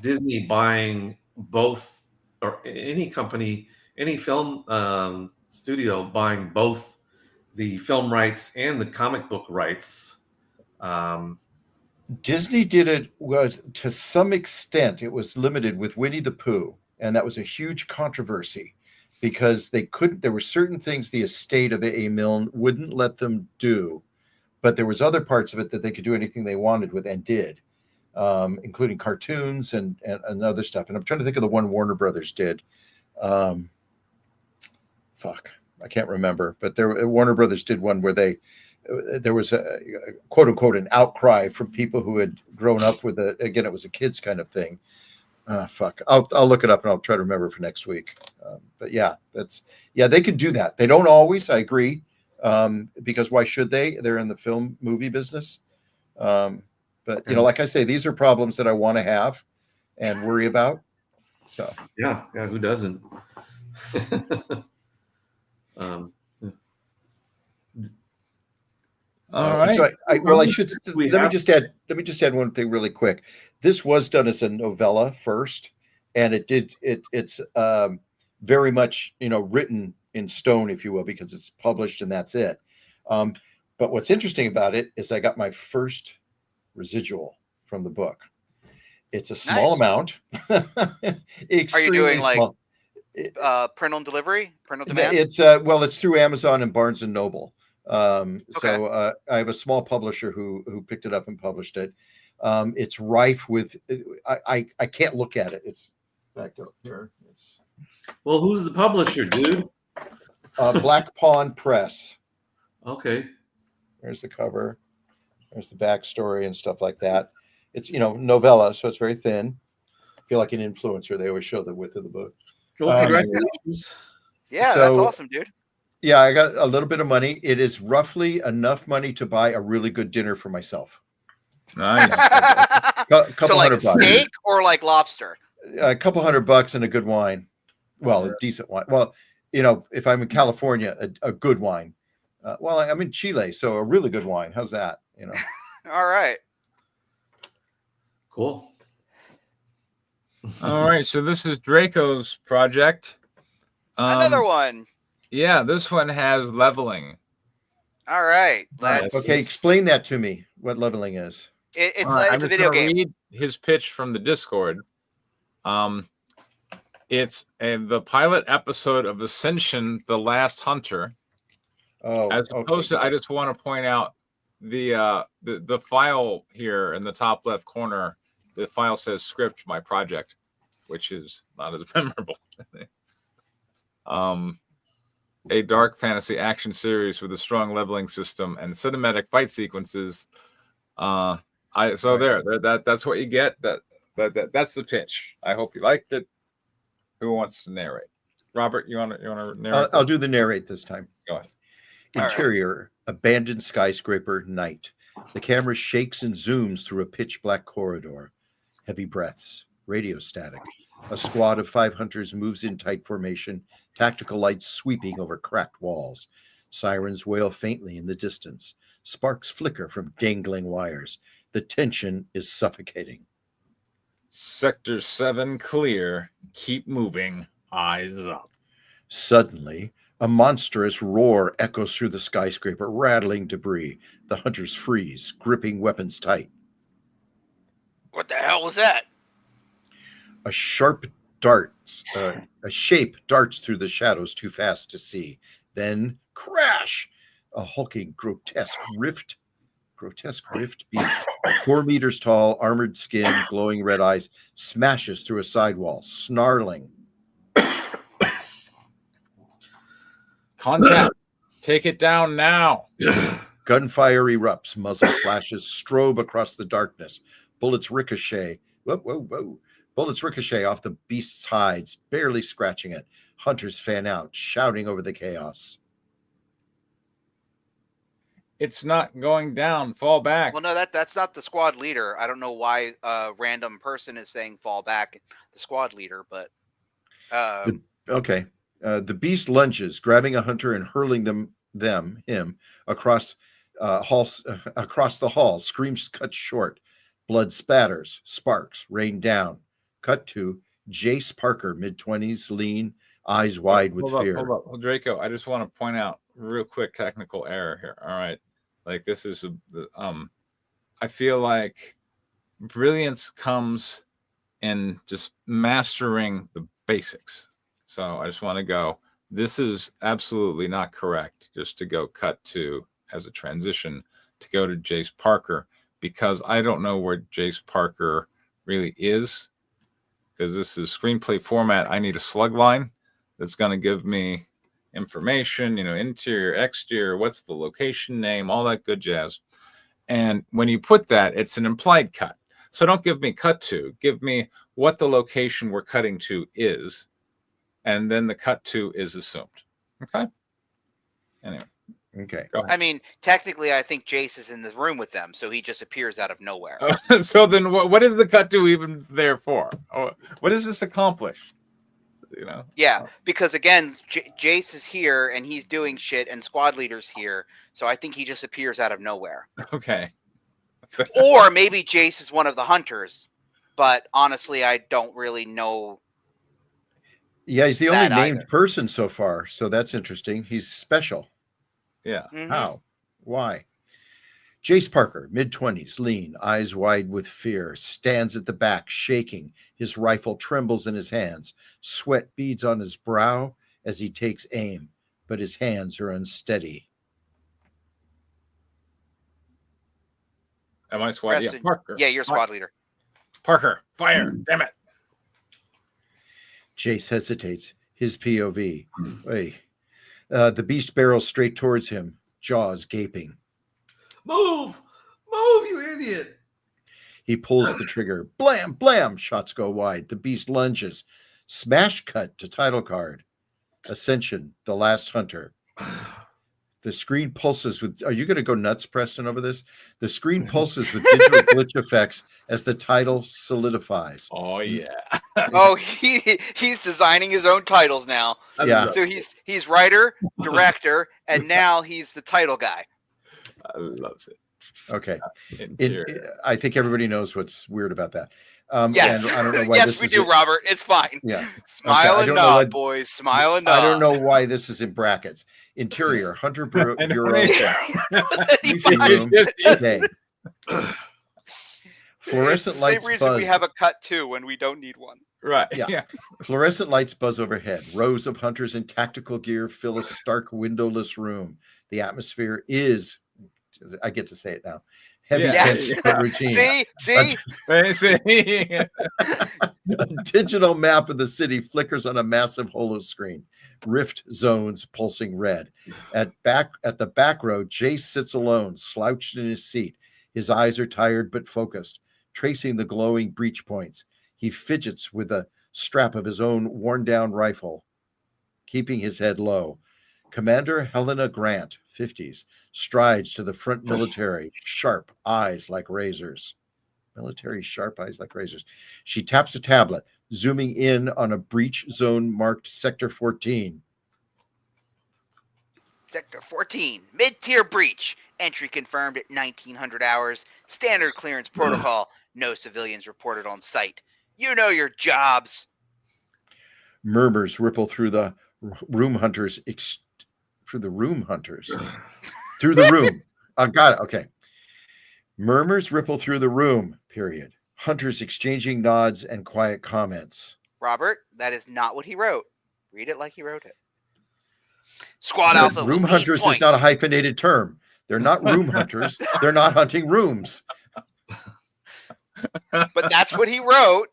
Disney buying both, or any company, any film studio buying both the film rights and the comic book rights. Disney did it, was to some extent it was limited with Winnie the Pooh, and that was a huge controversy because there were certain things the estate of A.A. Milne wouldn't let them do, but there was other parts of it that they could do anything they wanted with and did, including cartoons and other stuff. And I'm trying to think of the one Warner Brothers did. I can't remember, but Warner Brothers did one where there was a quote unquote an outcry from people who had grown up with it. Again, it was a kids kind of thing. I'll look it up and I'll try to remember for next week. But they could do that. They don't always, I agree. Because why should they? They're in the film movie business. But like I say, these are problems that I want to have and worry about. So yeah, who doesn't? All right. So let me just add one thing really quick. This was done as a novella first, and it's very much written in stone, if you will, because it's published and that's it. But what's interesting about it is I got my first residual from the book. It's a small amount. are you doing small. Print on delivery, print on demand? It's through Amazon and Barnes and Noble. So I have a small publisher who picked it up and published it. It's rife with. I can't look at it. It's back up here. Well, who's the publisher, dude? Black Pawn Press. Okay. There's the cover. There's the backstory and stuff like that. It's novella, so it's very thin. I feel like an influencer. They always show the width of the book. Well, congratulations. Yeah, that's awesome, dude. Yeah, I got a little bit of money. It is roughly enough money to buy a really good dinner for myself. Nice. Couple like $100 bucks. Steak or like lobster? A couple $100 and a good wine. Well, a decent wine. Well, if I'm in California, a good wine. I'm in Chile, so a really good wine. How's that? All right. Cool. All right. So this is Draco's project. Another one. Yeah, this one has leveling. All right. Okay, explain that to me. What leveling is? It's I'm a video game. Read his pitch from the Discord. It's the pilot episode of Ascension: The Last Hunter. Oh, as opposed to, I just want to point out the file here in the top left corner. The file says "script my project," which is not as memorable. A dark fantasy action series with a strong leveling system and cinematic fight sequences. That's what you get. That's the pitch. I hope you liked it. Who wants to narrate? Robert, you want to narrate? I'll do the narrate this time. Go ahead. Interior, abandoned skyscraper, night. The camera shakes and zooms through a pitch black corridor. Heavy breaths, Radio static. A squad of 5 hunters moves in tight formation, tactical lights sweeping over cracked walls. Sirens wail faintly in the distance. Sparks flicker from dangling wires. The tension is suffocating. Sector 7 clear. Keep moving. Eyes up. Suddenly, a monstrous roar echoes through the skyscraper, rattling debris. The hunters freeze, gripping weapons tight. What the hell was that? A shape darts through the shadows too fast to see. Then crash! A hulking, grotesque rift beast, 4 meters tall, armored skin, glowing red eyes, smashes through a sidewall, snarling. Contact. Take it down now. Gunfire erupts, muzzle flashes strobe across the darkness. Bullets ricochet. Whoa. Bullets ricochet off the beast's hides, barely scratching it. Hunters fan out, shouting over the chaos. It's not going down. Fall back. Well, no, that's not the squad leader. I don't know why a random person is saying fall back, the squad leader, but Okay. The beast lunges, grabbing a hunter and hurling him across across the hall. Screams cut short. Blood spatters. Sparks rain down. Cut to Jace Parker, mid-20s, lean, eyes wide with fear. Hold up. Draco, I just want to point out real quick technical error here. All right. Like this is I feel like brilliance comes in just mastering the basics. So I just want to go, this is absolutely not correct just to go cut to as a transition to go to Jace Parker, because I don't know where Jace Parker really is, because this is screenplay format. I need a slug line that's going to give me information, interior, exterior, what's the location name, all that good jazz. And when you put that, it's an implied cut. So don't give me cut to, give me what the location we're cutting to is, and then the cut to is assumed. Okay? Anyway. Okay. I mean, technically, I think Jace is in the room with them, so he just appears out of nowhere. So then what is the cut to even there for? What does this accomplish? Yeah, because again, Jace is here and he's doing shit, and squad leader's here, so I think he just appears out of nowhere. Okay. Or maybe Jace is one of the hunters, but honestly, I don't really know. Yeah, he's the only named person so far, so that's interesting. He's special. Yeah. Mm-hmm. How? Why? Jace Parker, mid-20s, lean, eyes wide with fear, stands at the back, shaking. His rifle trembles in his hands. Sweat beads on his brow as he takes aim, but his hands are unsteady. Am I squad? Yeah, Parker. Yeah, you're squad leader. Parker, fire. Damn it. Jace hesitates. His POV. Hey. The beast barrels straight towards him, jaws gaping. Move, you idiot. He pulls the trigger. Blam, blam. Shots go wide. The beast lunges. Smash cut to title card. Ascension, The Last Hunter. The screen pulses with... Are you going to go nuts, Preston, over this? The screen pulses with digital glitch effects as the title solidifies. Oh, yeah. Oh, he's designing his own titles now. Yeah. So he's writer, director, and now he's the title guy. I loves it. Okay. I think everybody knows what's weird about that. Yes, and I don't know why yes, we do, Robert. It's fine. Yeah. Smile and nod, boys. Smile and nod. I don't know why this is in brackets. Interior, Hunter Bureau. Briefing room. Day. Fluorescent lights Same reason buzz. we have a cut too when we don't need one. Right. Yeah. Fluorescent lights buzz overhead. Rows of hunters in tactical gear fill a stark windowless room. The atmosphere is, I get to say it now, heavy, tense, but routine. See? A digital map of the city flickers on a massive holo screen. Rift zones pulsing red. At the back row, Jace sits alone, slouched in his seat. His eyes are tired but focused, tracing the glowing breach points. He fidgets with the strap of his own worn-down rifle, keeping his head low. Commander Helena Grant, 50s, strides to the front military, sharp eyes like razors. Military sharp eyes like razors. She taps a tablet, zooming in on a breach zone marked Sector 14. Sector 14, mid-tier breach. Entry confirmed at 1900 hours. Standard clearance protocol. No civilians reported on site. You know your jobs. Murmurs ripple through the room hunters. Through the room hunters. Through the room. I got it. Okay. Murmurs ripple through the room, period. Hunters exchanging nods and quiet comments. Robert, that is not what he wrote. Read it like he wrote it. Squad Alpha Room will lead hunters point. is not a hyphenated term. They're not room hunters. They're not hunting rooms. But that's what he wrote.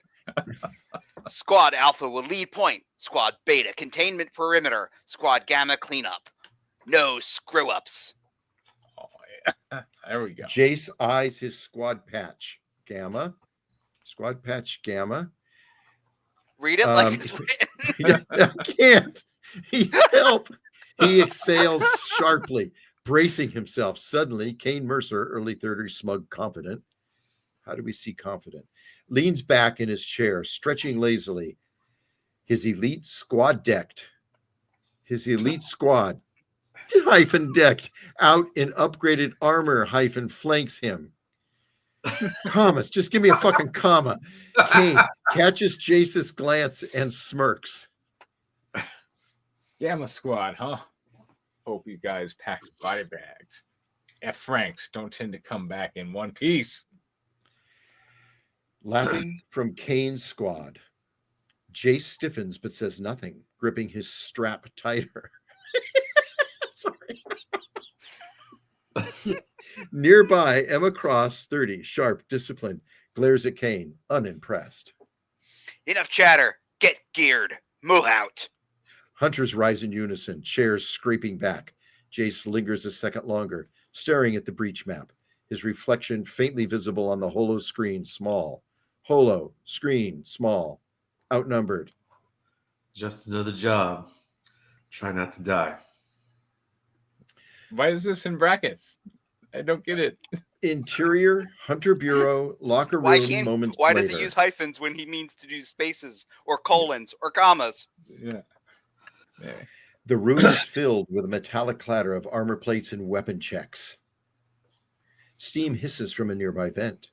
Squad Alpha will lead point. Squad Beta containment perimeter. Squad Gamma cleanup. No screw-ups. Oh, yeah. There we go. Jace eyes his squad patch. Gamma. Squad patch Gamma. Read it like it's written. I can't. Help. He exhales sharply, bracing himself. Suddenly, Kane Mercer, early 30s, smug, confident. How do we see confident? Leans back in his chair, stretching lazily. His elite squad decked. His elite squad hyphen decked out in upgraded armor hyphen flanks him. Commas. Just give me a fucking comma. Kane catches Jace's glance and smirks. Gamma Squad, huh? Hope you guys packed body bags. F. Franks don't tend to come back in one piece. Laughing from Kane's squad. Jace stiffens but says nothing, gripping his strap tighter. Sorry. Nearby, Emma Cross, 30, sharp, disciplined, glares at Kane, unimpressed. Enough chatter. Get geared. Move out. Hunters rise in unison, chairs scraping back. Jace lingers a second longer, staring at the breach map, his reflection faintly visible on the holo screen, small. Holo, screen, small. Outnumbered. Just another job. Try not to die. Why is this in brackets? I don't get it. Interior, Hunter Bureau, locker Why room, moments Why later. does he use hyphens when he means to do spaces or colons or commas? Yeah. The room is filled with a metallic clatter of armor plates and weapon checks. Steam hisses from a nearby vent.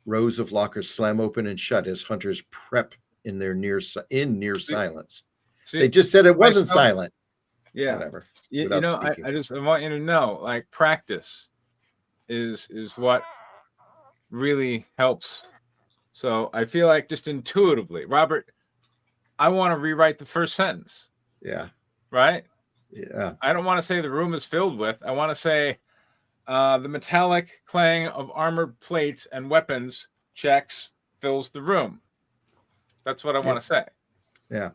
Rows of lockers slam open and shut as hunters prep in their near silence. See, They just said it wasn't silent. yeah. Whatever. You without know, speaking. I want you to know, like, practice is what really helps. So I feel like just intuitively, Robert, I want to rewrite the first sentence, Yeah. right? Yeah. I don't want to say the room is filled with. I want to say the metallic clang of armored plates and weapons checks fills the room. That's what I want to say. Yeah.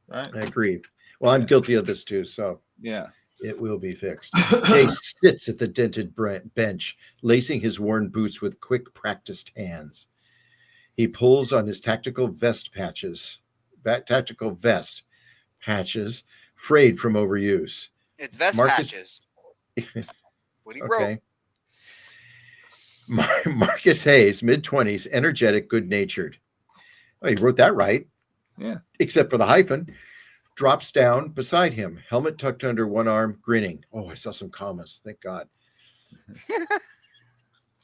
Right? I agree. Well, I'm guilty of this too, so Yeah. it will be fixed. Jay sits at the dented bench, lacing his worn boots with quick, practiced hands. He pulls on his tactical vest patches, frayed from overuse. It's vest Marcus- patches. What he Okay. wrote. Marcus Hayes, mid-20s, energetic, good-natured. Oh, he wrote that right. Yeah. Except for the hyphen. Drops down beside him, helmet tucked under one arm, grinning. Oh, I saw some commas. Thank God.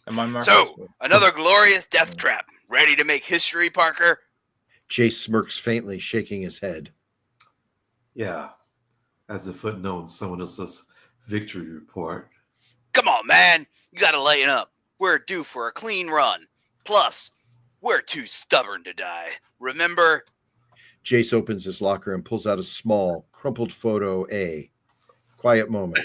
Am I Marcus? So, another glorious death trap. Ready to make history, Parker? Jay smirks faintly, shaking his head. Yeah. As a footnote, someone else's victory report. Come on, man. You gotta lighten up. We're due for a clean run. Plus, we're too stubborn to die. Remember? Jace opens his locker and pulls out a small, crumpled photo A. Quiet moment.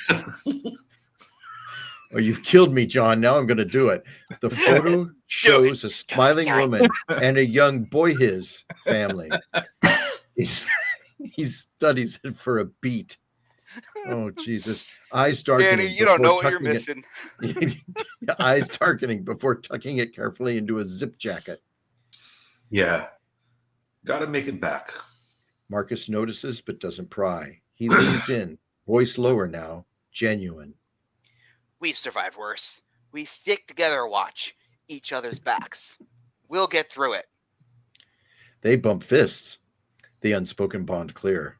Oh, you've killed me, John. Now I'm going to do it. The photo shows a smiling woman and a young boy, his family. He studies it for a beat. Oh, Jesus. Eyes darkening. Danny, you don't know before what you're missing. Eyes darkening before tucking it carefully into a zip jacket. Yeah. Gotta make it back. Marcus notices but doesn't pry. He leans in, voice lower now, genuine. We've survived worse. We stick together a watch. each other's backs. We'll get through it. They bump fists, the unspoken bond clear.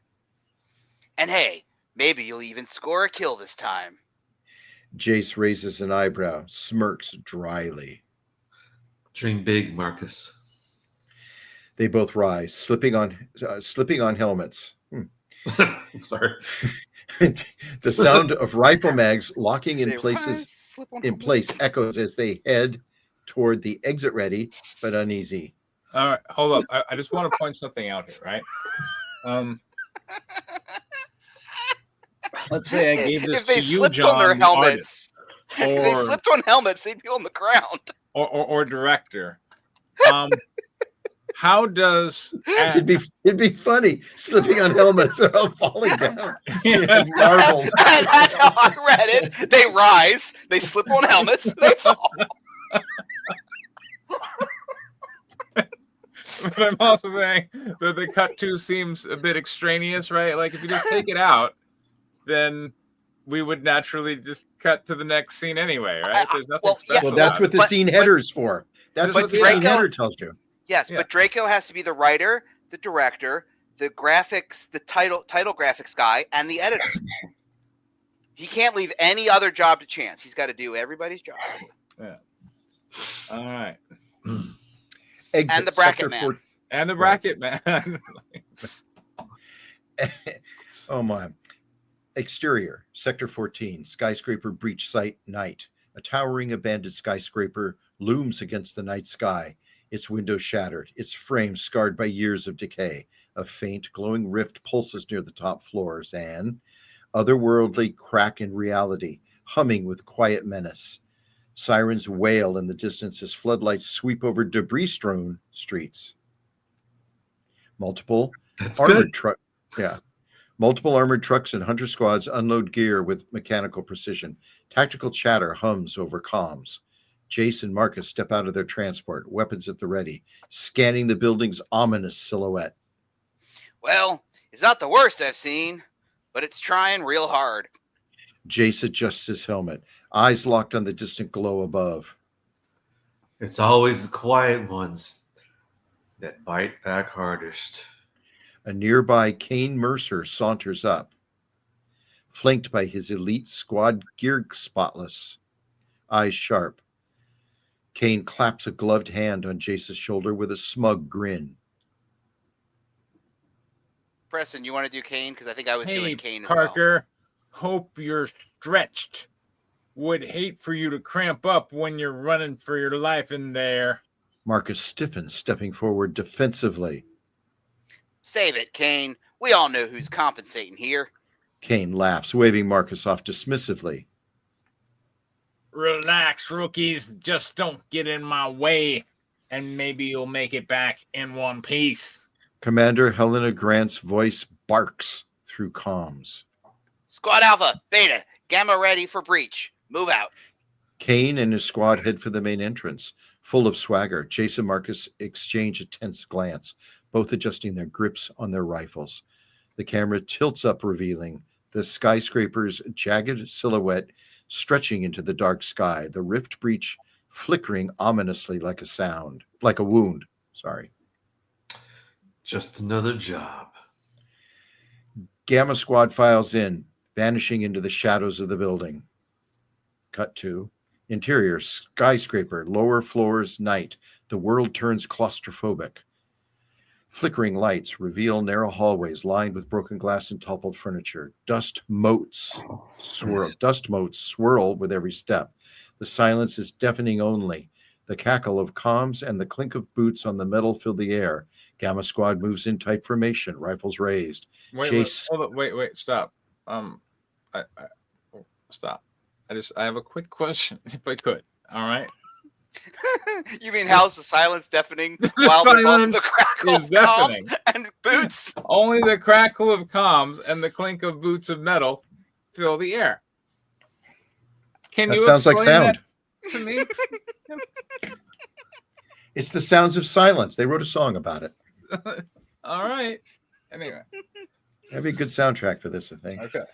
And hey, maybe you'll even score a kill this time. Jace raises an eyebrow, smirks dryly. Dream big, Marcus. They both rise, slipping on helmets. I'm sorry. The sound of rifle mags locking in They place rise, slip on echoes as they head toward the exit ready but uneasy. All right, hold up. I just want to point something out here, right? Let's say I gave this if they to you, slipped John, on their the helmets, artist, if they or, slipped on helmets, they'd be on the ground. or director. How does It'd be funny slipping on helmets and all falling down. Yeah. Marbles. That's how I read it. They rise, they slip on helmets, they fall. But I'm also saying that the cut to seems a bit extraneous, right? Like if you just take it out, then we would naturally just cut to the next scene anyway, right? There's nothing special. Well, that's about what the scene header's for. That's what the scene header tells you. Yes, Yeah. but Draco has to be the writer, the director, the graphics, the title graphics guy, and the editor. He can't leave any other job to chance. He's got to do everybody's job. Yeah. All right. Exit And the bracket sector man. And the bracket man. Oh my. Exterior, Sector 14, skyscraper breach site, night. A towering abandoned skyscraper looms against the night sky, its windows shattered, its frame scarred by years of decay. A faint, glowing rift pulses near the top floors, and otherworldly crack in reality, humming with quiet menace. Sirens wail in the distance as floodlights sweep over debris-strewn streets. Multiple armored trucks and hunter squads unload gear with mechanical precision. Tactical chatter hums over comms. Jace and Marcus step out of their transport, weapons at the ready, scanning the building's ominous silhouette. Well, it's not the worst I've seen, but it's trying real hard. Jace adjusts his helmet, eyes locked on the distant glow above. It's always the quiet ones that bite back hardest. A nearby Kane Mercer saunters up, flanked by his elite squad gear spotless, eyes sharp. Kane claps a gloved hand on Jace's shoulder with a smug grin. Preston, you want to do Kane? Because I think I was doing Kane as Parker, hope you're stretched. Would hate for you to cramp up when you're running for your life in there. Marcus stiffens, stepping forward defensively. Save it, Kane. We all know who's compensating here. Kane laughs, waving Marcus off dismissively. Relax, rookies. Just don't get in my way, and maybe you'll make it back in one piece. Commander Helena Grant's voice barks through comms. Squad Alpha, Beta, Gamma ready for breach. Move out. Kane and his squad head for the main entrance, full of swagger. Jace and Marcus exchange a tense glance, both adjusting their grips on their rifles. The camera tilts up, revealing the skyscraper's jagged silhouette stretching into the dark sky, the rift breach flickering ominously like a wound. Just another job. Gamma squad files in, vanishing into the shadows of the building. Cut to interior, skyscraper, lower floors, night. The world turns claustrophobic. Flickering lights reveal narrow hallways lined with broken glass and toppled furniture. Dust motes swirl with every step. The silence is deafening only. The cackle of comms and the clink of boots on the metal fill the air. Gamma squad moves in tight formation, rifles raised. Wait, stop. Stop. I have a quick question, if I could. All right. You mean how's the silence deafening while there's also the crackle is of deafening. comms and boots? Only the crackle of comms and the clink of boots of metal fill the air. Can That you sounds like explain sound that to me? It's the sounds of silence. They wrote a song about it. All right. Anyway. That'd be a good soundtrack for this, I think. Okay.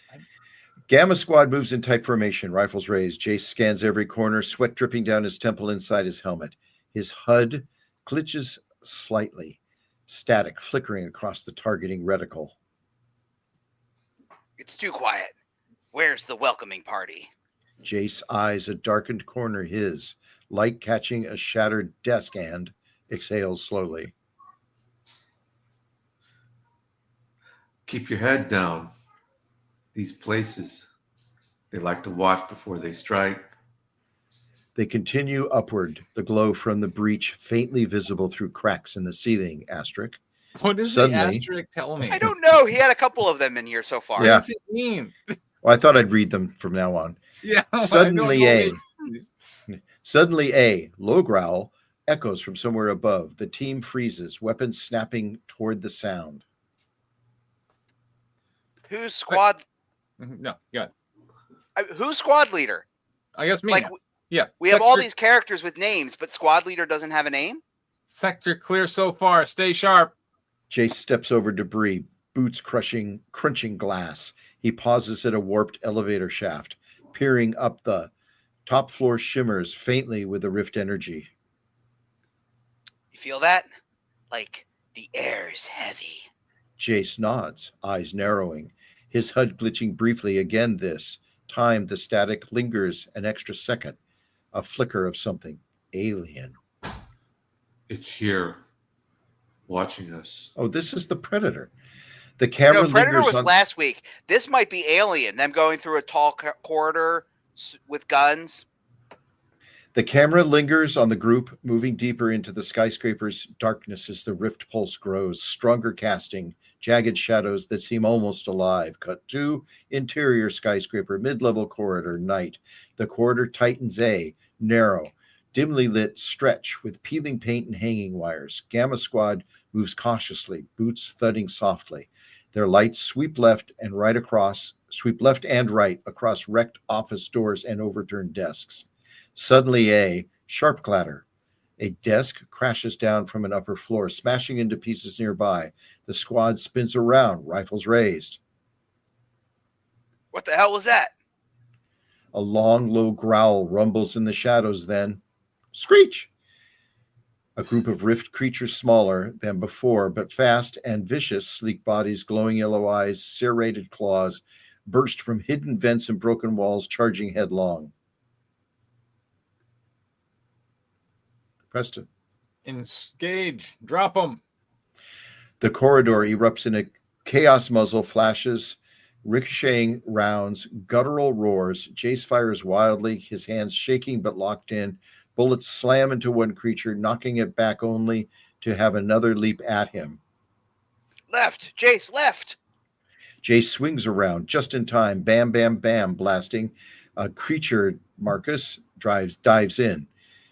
Gamma Squad moves in tight formation, rifles raised. Jace scans every corner, sweat dripping down his temple inside his helmet. His HUD glitches slightly, static flickering across the targeting reticle. It's too quiet. Where's the welcoming party? Jace eyes a darkened corner, his light catching a shattered desk, and exhales slowly. Keep your head down. These places, they like to watch before they strike. They continue upward, the glow from the breach faintly visible through cracks in the ceiling. Asterisk. What does Suddenly- the asterisk tell me? I don't know. He had a couple of them in here so far. What Yeah. does it mean? Well, I thought I'd read them from now on. Yeah. I don't Suddenly, know Suddenly, a low growl echoes from somewhere above. The team freezes, weapons snapping toward the sound. Who's squad? No, yeah. Who's squad leader? I guess me. Like, now. Yeah. we have all Sector- these characters with names, but squad leader doesn't have a name. Sector clear so far. Stay sharp. Jace steps over debris, boots crunching glass. He pauses at a warped elevator shaft, peering up. The top floor shimmers faintly with the rift energy. You feel that? Like the air is heavy. Jace nods, eyes narrowing, his HUD glitching briefly. Again, this time the static lingers an extra second. A flicker of something alien. It's here, watching us. Oh, this is the Predator. The camera No, Predator lingers was on. last week. This might be Alien. Them going through a tall corridor with guns. The camera lingers on the group, moving deeper into the skyscraper's darkness as the rift pulse grows, stronger casting, jagged shadows that seem almost alive. Cut to interior skyscraper, mid-level corridor, night. The corridor tightens, narrow, dimly lit stretch with peeling paint and hanging wires. Gamma Squad moves cautiously, boots thudding softly. Their lights sweep left and right across wrecked office doors and overturned desks. Suddenly, a sharp clatter. A desk crashes down from an upper floor, smashing into pieces nearby. The squad spins around, rifles raised. What the hell was that? A long, low growl rumbles in the shadows, then screech! A group of rift creatures smaller than before, but fast and vicious, sleek bodies, glowing yellow eyes, serrated claws, burst from hidden vents and broken walls, charging headlong. Preston. Engage. Drop them. The corridor erupts in a chaos muzzle, flashes, ricocheting rounds, guttural roars. Jace fires wildly, his hands shaking but locked in. Bullets slam into one creature, knocking it back only to have another leap at him. Left. Jace, left. Jace swings around just in time. Bam, bam, bam, blasting. A creature, Marcus, dives in,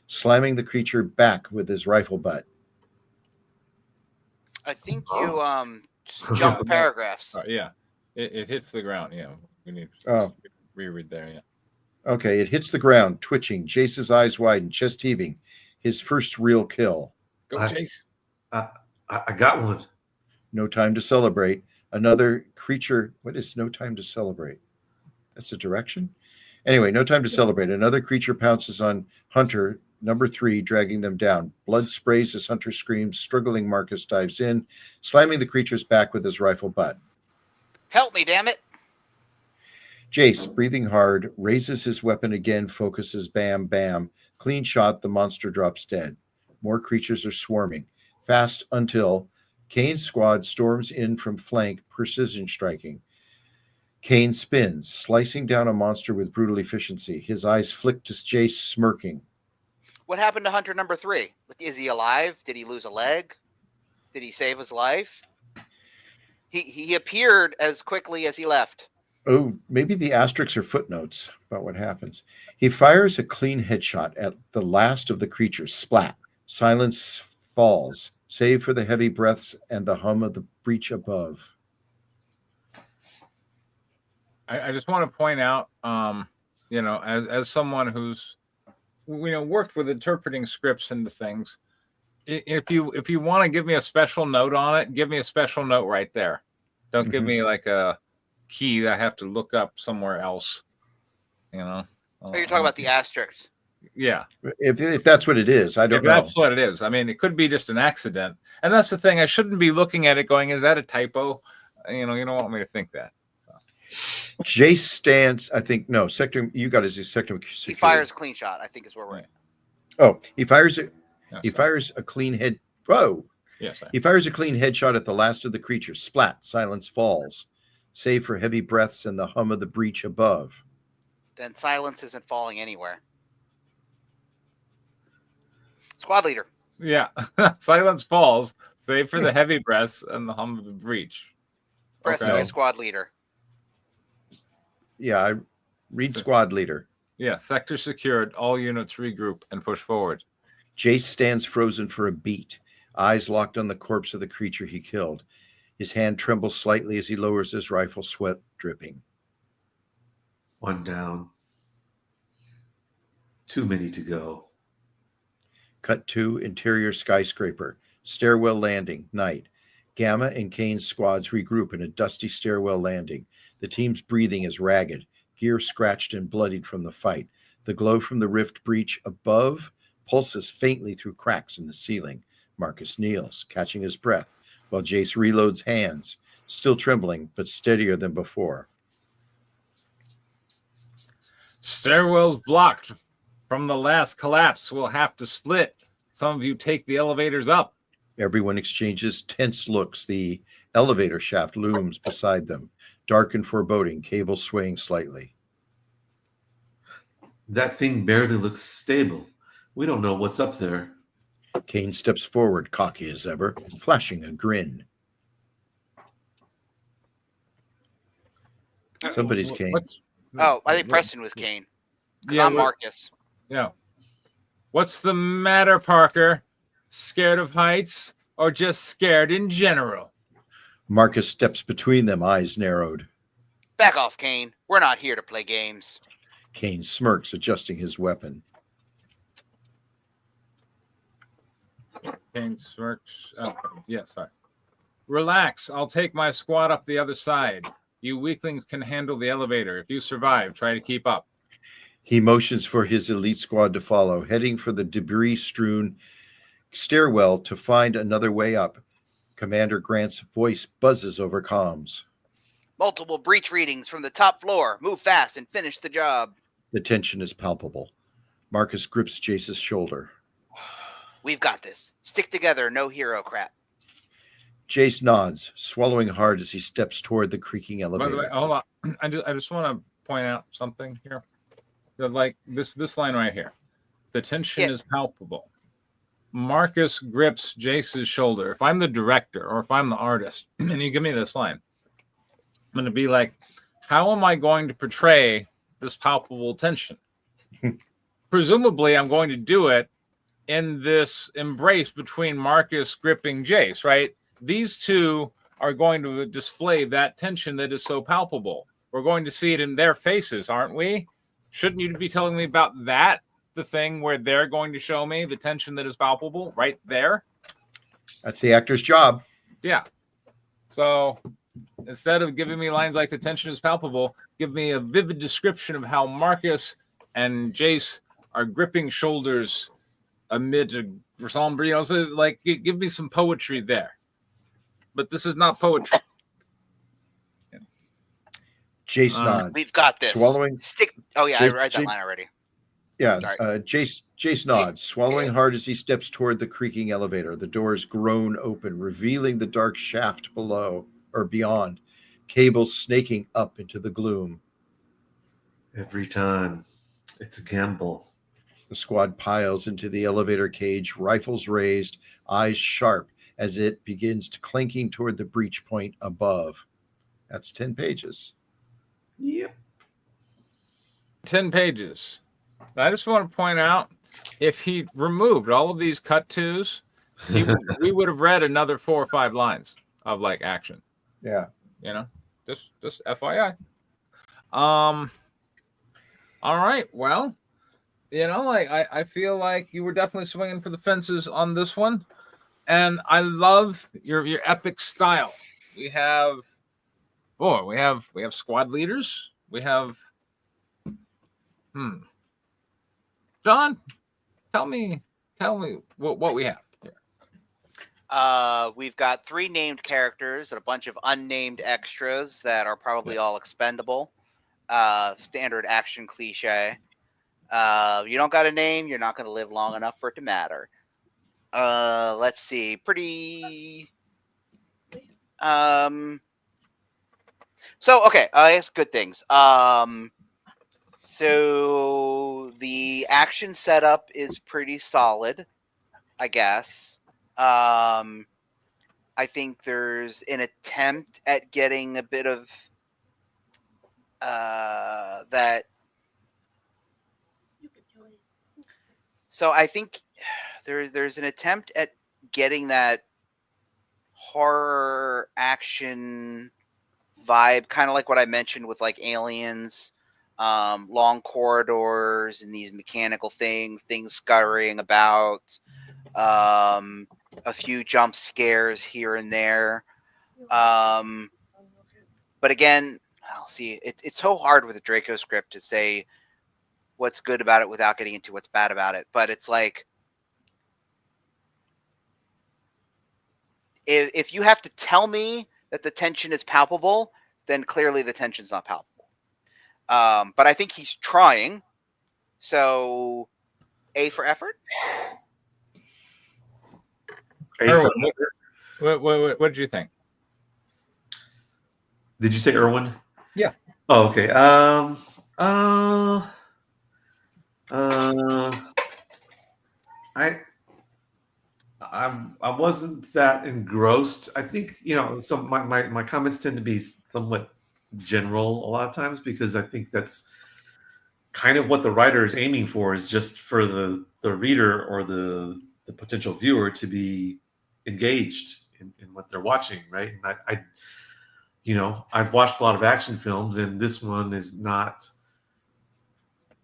slamming the creature back with his rifle butt. I think you jump paragraphs. Yeah. It hits the ground. Yeah. We need Oh. reread there. Yeah. Okay, it hits the ground, twitching. Jace's eyes widen, chest heaving. His first real kill. Go, Jace. I got one. No time to celebrate. Another creature. What is no time to celebrate? That's a direction? Anyway, no time to celebrate. Another creature pounces on Hunter, number 3, dragging them down. Blood sprays as Hunter screams. Struggling Marcus dives in, slamming the creature's back with his rifle butt. Help me, damn it. Jace, breathing hard, raises his weapon again, focuses, bam, bam. Clean shot, the monster drops dead. More creatures are swarming. Fast until Kane's squad storms in from flank, precision striking. Kane spins, slicing down a monster with brutal efficiency. His eyes flick to Jace, smirking. What happened to Hunter number 3? Is he alive? Did he lose a leg? Did he save his life? He appeared as quickly as he left. Oh, maybe the asterisks are footnotes about what happens. He fires a clean headshot at the last of the creatures. Splat. Silence falls, save for the heavy breaths and the hum of the breach above. I just want to point out, as someone who's, worked with interpreting scripts into things, if you want to give me a special note on it, give me a special note right there. Don't give me like a key that I have to look up somewhere else. You know. Oh, you're talking about the asterisk. Yeah. If that's what it is, I don't If know. that's what it is. I mean, it could be just an accident. And that's the thing. I shouldn't be looking at it going, is that a typo? You know, you don't want me to think that. So. Jace stands, I think, no, sector, you got his sector security. He fires a clean shot, I think is where we're at. Oh, he fires it. Yeah, He sorry. fires a clean head. Whoa. Yes. He fires a clean headshot at the last of the creatures. Splat. Silence falls. Save for heavy breaths and the hum of the breach above. Then silence isn't falling anywhere. Squad leader. Yeah. Silence falls, save for the heavy breaths and the hum of the breach. Pressing Okay. a squad leader. Yeah, I read squad leader. Yeah. Sector secured. All units regroup and push forward. Jace stands frozen for a beat, eyes locked on the corpse of the creature he killed. His hand trembles slightly as he lowers his rifle, sweat dripping. 1 down. Too many to go. Cut to interior skyscraper. Stairwell landing. Night. Gamma and Kane's squads regroup in a dusty stairwell landing. The team's breathing is ragged, gear scratched and bloodied from the fight. The glow from the rift breach above pulses faintly through cracks in the ceiling. Marcus kneels, catching his breath, while Jace reloads hands, still trembling, but steadier than before. Stairwell's blocked. From the last collapse, we'll have to split. Some of you take the elevators up. Everyone exchanges tense looks. The elevator shaft looms beside them, dark and foreboding, cable swaying slightly. That thing barely looks stable. We don't know what's up there. Kane steps forward, cocky as ever, flashing a grin. Somebody's Kane. Oh, I think Preston was Kane. Because Yeah, I'm Marcus. Yeah. What's the matter, Parker? Scared of heights or just scared in general? Marcus steps between them, eyes narrowed. Back off, Kane. We're not here to play games. Kane smirks, adjusting his weapon. Kane smirks. Oh, yeah, sorry. Relax. I'll take my squad up the other side. You weaklings can handle the elevator. If you survive, try to keep up. He motions for his elite squad to follow, heading for the debris-strewn stairwell to find another way up. Commander Grant's voice buzzes over comms. Multiple breach readings from the top floor. Move fast and finish the job. The tension is palpable. Marcus grips Jace's shoulder. We've got this. Stick together, no hero crap. Jace nods, swallowing hard as he steps toward the creaking By elevator. the way, hold on. I just want to point out something here. That, like this line right here. The tension is palpable. Marcus grips Jace's shoulder. If I'm the director or if I'm the artist and you give me this line, I'm going to be like, how am I going to portray this palpable tension? Presumably, I'm going to do it in this embrace between Marcus gripping Jace, right? These two are going to display that tension that is so palpable. We're going to see it in their faces, aren't we? Shouldn't you be telling me about that? The thing where they're going to show me the tension that is palpable right there? That's the actor's job. Yeah. So instead of giving me lines like the tension is palpable, give me a vivid description of how Marcus and Jace are gripping shoulders amid a somber, you know, so like give me some poetry there. But this is not poetry. Jace nods. We've got this. Swallowing. Oh, yeah, I read that line already. Yeah, Sorry. Jace nods, swallowing hard as he steps toward the creaking elevator. The doors groan open, revealing the dark shaft below or beyond, cables snaking up into the gloom. Every time. It's a gamble. The squad piles into the elevator cage, rifles raised, eyes sharp as it begins to clanking toward the breach point above. That's 10 pages. Yep. 10 pages. I just want to point out, if he removed all of these cut twos, we would have read another 4 or 5 lines of like action. Yeah. You know, just FYI. All right. Well, you know, like I feel like you were definitely swinging for the fences on this one, and I love your epic style. We have boy, we have squad leaders. We have John, tell me what we have here. We've got 3 named characters and a bunch of unnamed extras that are probably all expendable. Standard action cliche. You don't got a name, you're not going to live long enough for it to matter. Let's see. Pretty. So okay, I guess good things. So the action setup is pretty solid, I guess. I think there's an attempt at getting a bit of that. So I think there's an attempt at getting that horror action vibe, kind of like what I mentioned with like Aliens, long corridors and these mechanical things scurrying about, a few jump scares here and there. But again, I'll see. It's so hard with a Draco script to say what's good about it without getting into what's bad about it. But it's like, if you have to tell me that the tension is palpable, then clearly the tension's not palpable. But I think he's trying. So, A for effort. Erwin, what did you think? Did you say Erwin? Yeah. Oh, okay. I wasn't that engrossed. I think, so my comments tend to be somewhat general a lot of times, because I think that's kind of what the writer is aiming for, is just for the reader or the potential viewer to be engaged in what they're watching, right? And I've watched a lot of action films, and this one is not.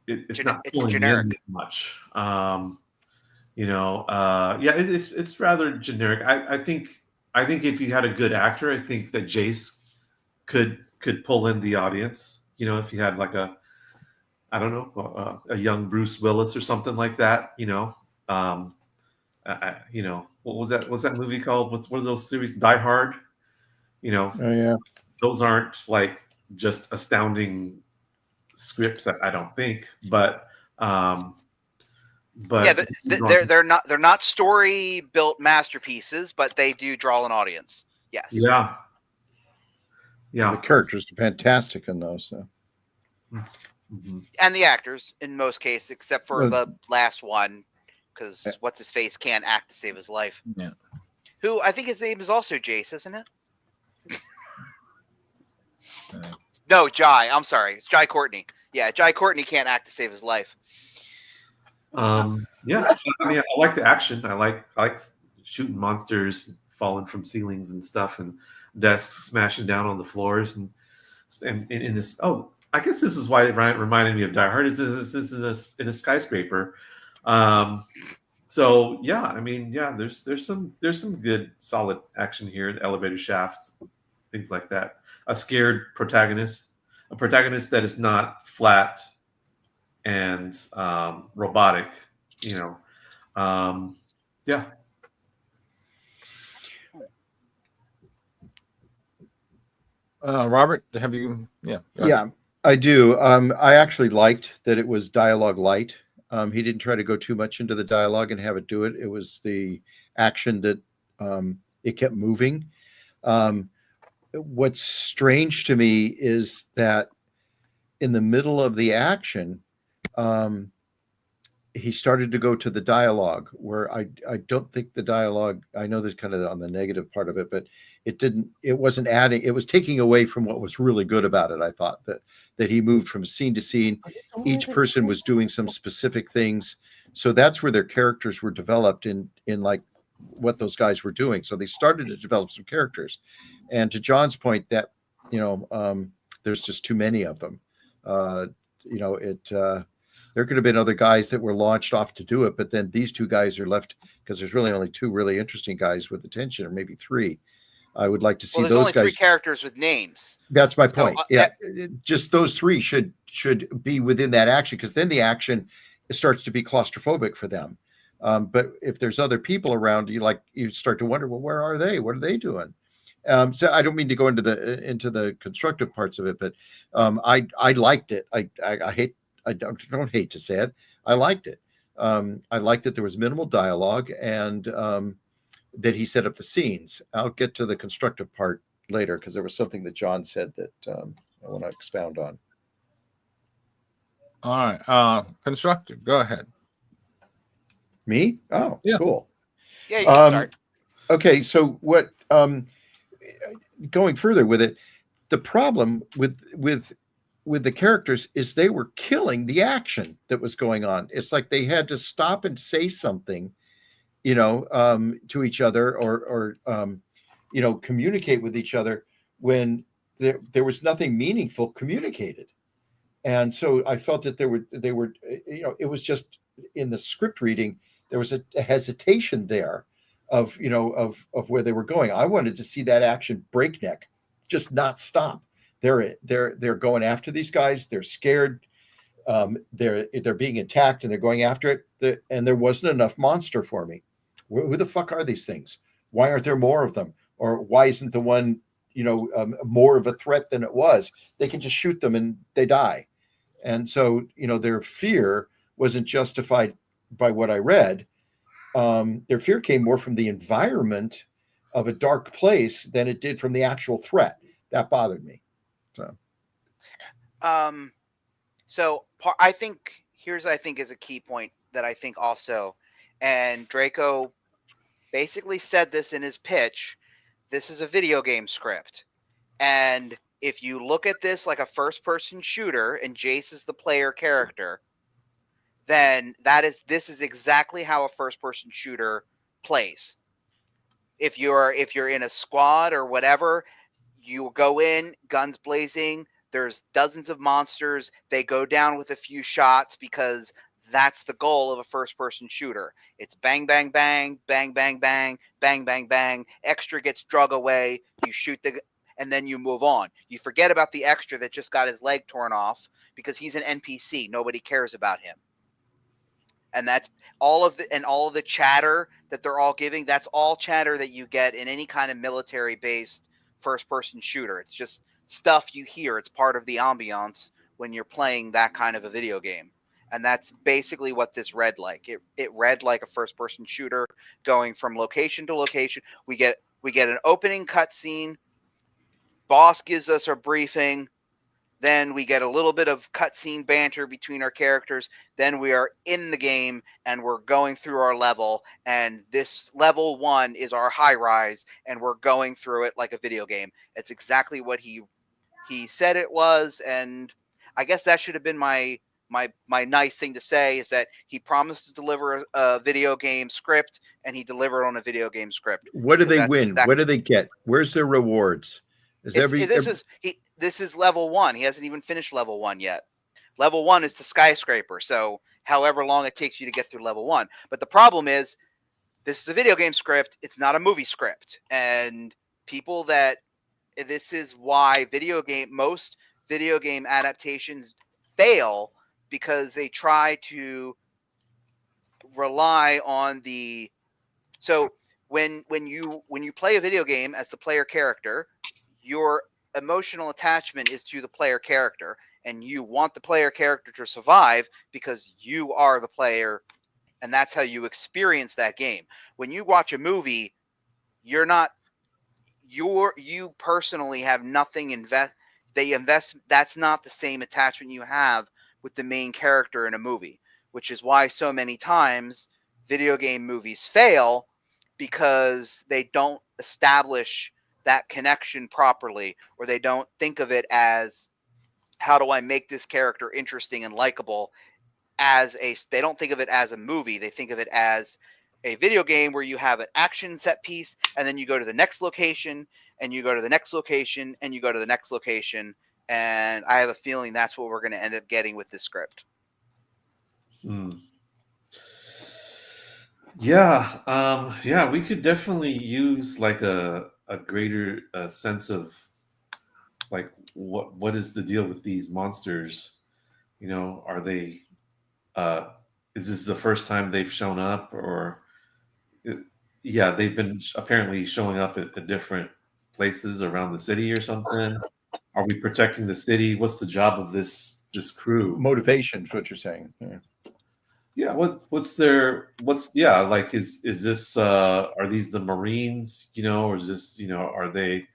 It's not pulling generic. in much. It's rather generic. I think if you had a good actor, I think that Jace could pull in the audience. If you had like a young Bruce Willis or something like that. What was that? What's that movie called? What's one of those series? Die Hard. Oh yeah. Those aren't like just astounding scripts, I don't think, but yeah, they're not story built masterpieces, but they do draw an audience. Yes. Yeah. The characters are fantastic in those. So. Mm-hmm. And the actors in most cases, except for the last one, because what's his face can't act to save his life. Yeah. Who I think his name is also Jace, isn't it? No, Jai. I'm sorry. It's Jai Courtney. Yeah, Jai Courtney can't act to save his life. Yeah. I mean, I like the action. I like shooting monsters falling from ceilings and stuff, and desks smashing down on the floors, and in this. Oh, I guess this is why it reminded me of Die Hard. This is in a skyscraper. So yeah, I mean, yeah, there's some good solid action here. The elevator shaft, things like that. A scared protagonist, a protagonist that is not flat and robotic. Yeah. Robert, have you? Yeah. Yeah, I do. I actually liked that it was dialogue light. He didn't try to go too much into the dialogue and have it do it. It was the action that it kept moving. What's strange to me is that in the middle of the action, he started to go to the dialogue, where I don't think the dialogue, I know there's kind of on the negative part of it, but it wasn't adding, it was taking away from what was really good about it. I thought that he moved from scene to scene. Each person was doing some specific things. So that's where their characters were developed in like what those guys were doing. So they started to develop some characters. And to John's point, that, there's just too many of them. There could have been other guys that were launched off to do it, but then these two guys are left because there's really only two really interesting guys with attention, or maybe three. I would like to see Well, there's those only three guys. characters with names. That's my So, point. Yeah, just those three should be within that action, because then the action starts to be claustrophobic for them. But if there's other people around, you start to wonder, well, where are they? What are they doing? So I don't mean to go into the constructive parts of it, but I liked it. I don't hate to say it. I liked it. I liked that there was minimal dialogue, and that he set up the scenes. I'll get to the constructive part later, because there was something that John said that I want to expound on. All right. Constructive. Go ahead. Me? Oh, Yeah. cool. Yeah, you can start. Okay, so what? Going further with it, the problem with the characters is they were killing the action that was going on. It's like they had to stop and say something, to each other, or communicate with each other when there was nothing meaningful communicated. And so I felt that they were, it was just in the script reading, there was a hesitation there of where they were going. I wanted to see that action breakneck, just not stop. They're going after these guys. They're scared. They're being attacked, and they're going after it. And there wasn't enough monster for me. Who the fuck are these things? Why aren't there more of them? Or why isn't the one, more of a threat than it was? They can just shoot them and they die. And so, their fear wasn't justified by what I read. Their fear came more from the environment of a dark place than it did from the actual threat. That bothered me. I think is a key point that I think also, and Draco basically said this in his pitch. This is a video game script, and if you look at this like a first-person shooter and Jace is the player character, then this is exactly how a first-person shooter plays. If you're in a squad or whatever, you go in, guns blazing. There's dozens of monsters. They go down with a few shots because that's the goal of a first-person shooter. It's bang, bang, bang, bang, bang, bang, bang, bang, bang. Extra gets drug away. You shoot and then you move on. You forget about the extra that just got his leg torn off because he's an NPC. Nobody cares about him. And that's all of the chatter that they're all giving. That's all chatter that you get in any kind of military-based first-person shooter. It's just stuff you hear. It's part of the ambiance when you're playing that kind of a video game. And that's basically what this read like. It read like a first-person shooter going from location to location. We get an opening cutscene. Boss gives us a briefing. Then we get a little bit of cutscene banter between our characters. Then we are in the game and we're going through our level. And this level 1 is our high rise, and we're going through it like a video game. It's exactly what he said it was, and I guess that should have been my nice thing to say, is that he promised to deliver a video game script, and he delivered on a video game script. What do they win? What do they get? Where's their rewards? This is level 1. He hasn't even finished level 1 yet. Level 1 is the skyscraper, so however long it takes you to get through level 1. But the problem is, this is a video game script. It's not a movie script, and this is why most video game adaptations fail, because they try to rely on so when you play a video game as the player character, your emotional attachment is to the player character, and you want the player character to survive because you are the player, and that's how you experience that game. When you watch a movie, you personally have nothing that's not the same attachment you have with the main character in a movie, which is why so many times video game movies fail, because they don't establish that connection properly, or they don't think of it as, how do I make this character interesting and likable? They don't think of it as a movie. They think of it as a video game where you have an action set piece, and then you go to the next location, and you go to the next location, and you go to the next location. And I have a feeling that's what we're going to end up getting with this script. Yeah, we could definitely use like a a greater sense of like what is the deal with these monsters? You know, are they? Is this the first time they've shown up, or yeah, they've been apparently showing up at different places around the city or something? Are we protecting the city? What's the job of this crew? Motivation is what you're saying. Yeah. Yeah, what's yeah, like is this are these the Marines, you know, or is this, you know, are they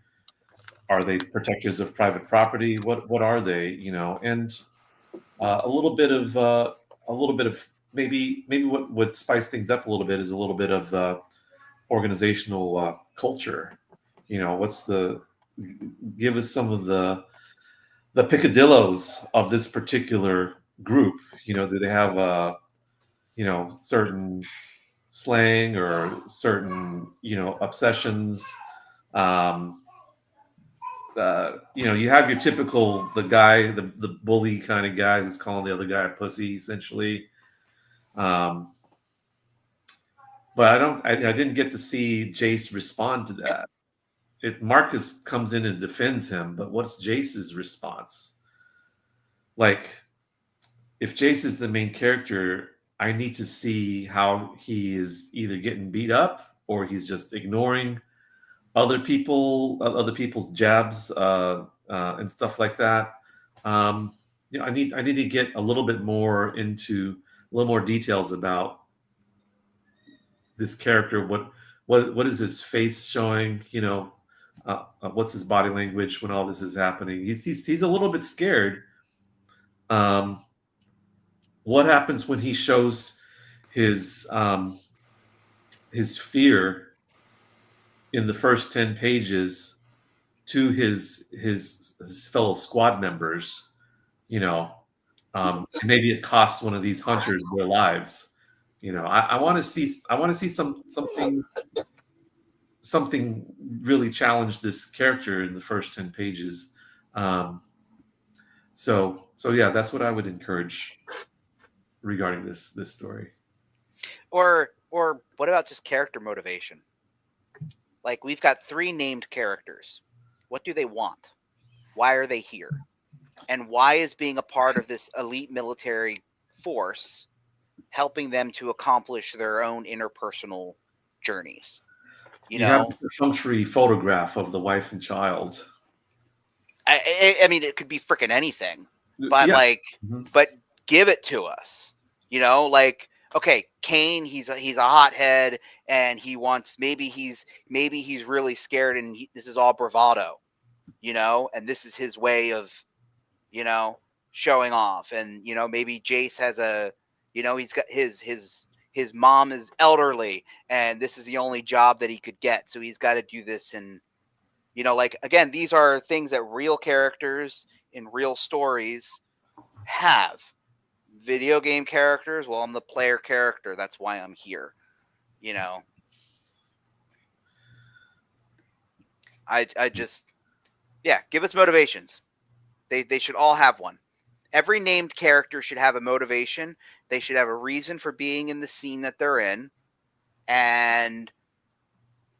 protectors of private property? What are they, you know? And a little bit of maybe what would spice things up a little bit is a little bit of organizational culture. You know, what's the give us some of the picadillos of this particular group. You know, do they have you know, certain slang or certain, you know, obsessions? Um, you know, you have your typical the guy, the bully kind of guy who's calling the other guy a pussy, essentially. Um, but I didn't get to see Jace respond to that. Marcus comes in and defends him, but what's Jace's response? Like, if Jace is the main character, I need to see how he is either getting beat up or he's just ignoring other people's jabs and stuff like that. You know, I need to get a little bit more into a little more details about this character. What is his face showing? You know, what's his body language when all this is happening? He's a little bit scared. What happens when he shows his fear in the first 10 pages to his fellow squad members, you know, and maybe it costs one of these hunters their lives. You know, I want to see something really challenge this character in the first 10 pages. So yeah, that's what I would encourage regarding this story. Or what about just character motivation? Like, we've got 3 named characters. What do they want? Why are they here? And why is being a part of this elite military force helping them to accomplish their own interpersonal journeys? You have know, a perfunctory photograph of the wife and child. I mean, it could be freaking anything, but Yeah. like, Mhm. but give it to us. You know, like, okay, Kane, he's a hothead, and he wants, maybe he's really scared, and this is all bravado, you know, and this is his way of, you know, showing off. And, you know, maybe Jace has a, you know, he's got his mom is elderly, and this is the only job that he could get, so he's got to do this. And, you know, like, again, these are things that real characters in real stories have. Video game characters, well, I'm the player character, that's why I'm here, you know. I just, yeah, give us motivations. They should all have one. Every named character should have a motivation. They should have a reason for being in the scene that they're in, and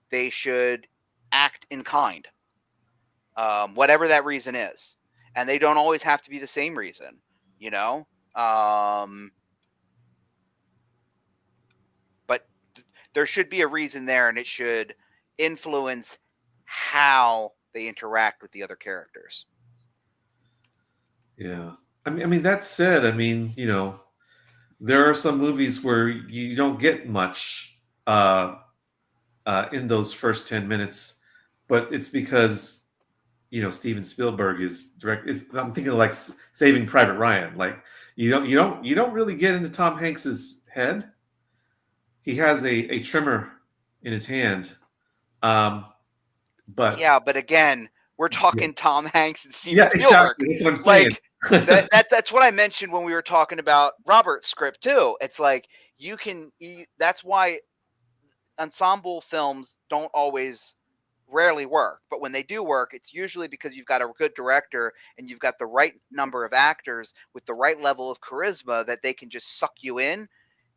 they should act in kind, whatever that reason is. And they don't always have to be the same reason, you know. But there should be a reason there, and it should influence how they interact with the other characters. Yeah. I mean, that said, I mean, you know, there are some movies where you don't get much in those first 10 minutes, but it's because, you know, Steven Spielberg is I'm thinking of like Saving Private Ryan. Like you don't really get into Tom Hanks's head. He has a trimmer in his hand. But Yeah, but again, we're yeah, talking Tom Hanks and Steven Spielberg. exactly. That's what I'm saying. Like, that's what I mentioned when we were talking about Robert's script too. It's like that's why ensemble films don't always rarely work, but when they do work, it's usually because you've got a good director and you've got the right number of actors with the right level of charisma that they can just suck you in.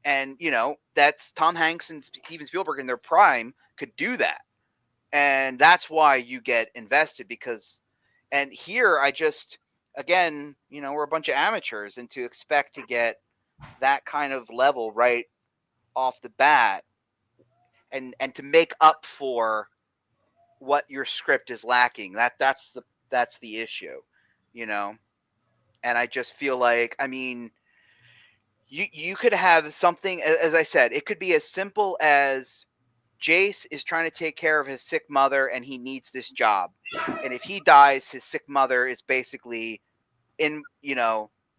And, you know, that's Tom Hanks and Steven Spielberg in their prime could do that. And that's why you get invested, because, and here I just, again, you know, we're a bunch of amateurs, and to expect to get that kind of level right off the bat, and to make up for what your script is lacking, that's the issue, you know. And I just feel like, I mean, you could have something, as I said, it could be as simple as Jace is trying to take care of his sick mother and he needs this job. And if he dies, his sick mother is basically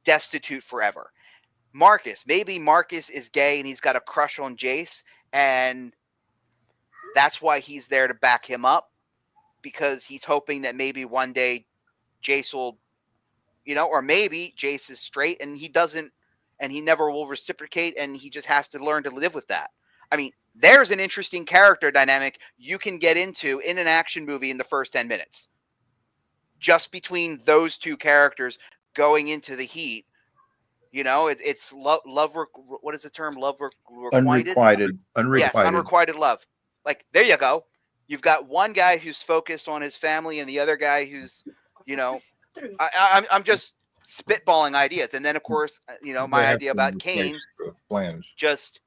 destitute forever. Maybe Marcus is gay and he's got a crush on Jace, and that's why he's there to back him up, because he's hoping that maybe one day Jace will, or maybe Jace is straight and he doesn't, and he never will reciprocate, and he just has to learn to live with that. I mean, there's an interesting character dynamic you can get into in an action movie in the first 10 minutes. Just between those two characters going into the heat. It's love. What is the term? Love requited? Unrequited. Yes, unrequited love. Like, there you go. You've got one guy who's focused on his family, and the other guy who's, I'm just spitballing ideas. And then, of course, my idea about Kane, just,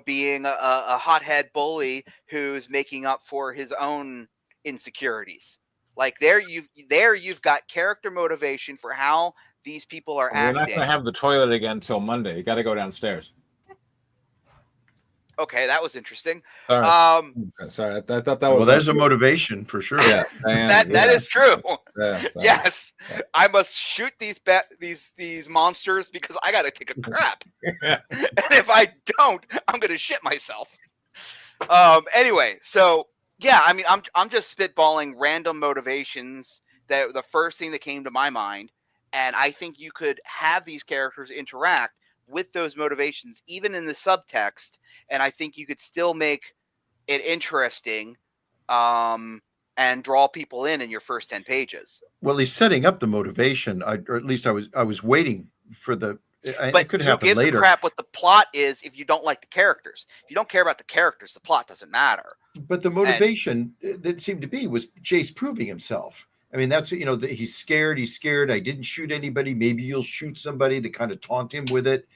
being a hothead bully who's making up for his own insecurities. Like, there you've got character motivation for how these people are acting. We're not going to have the toilet again until Monday. You got to go downstairs. Okay, that was interesting. Sorry, I thought that was. Well, there's a motivation for sure. Yeah, that is true. Yeah, yes, yeah. I must shoot these monsters because I got to take a crap. And if I don't, I'm going to shit myself. Anyway, so yeah, I mean, I'm just spitballing random motivations. That the first thing that came to my mind, and I think you could have these characters interact with those motivations, even in the subtext, and I think you could still make it interesting, and draw people in your first 10 pages. Well, he's setting up the motivation, or at least I was waiting for the. But it could who happen gives later. a crap what the plot is if you don't like the characters? If you don't care about the characters, the plot doesn't matter. But the motivation that seemed to be was Jace proving himself. I mean, that's, he's scared. He's scared. I didn't shoot anybody. Maybe you'll shoot somebody. They kind of taunt him with it.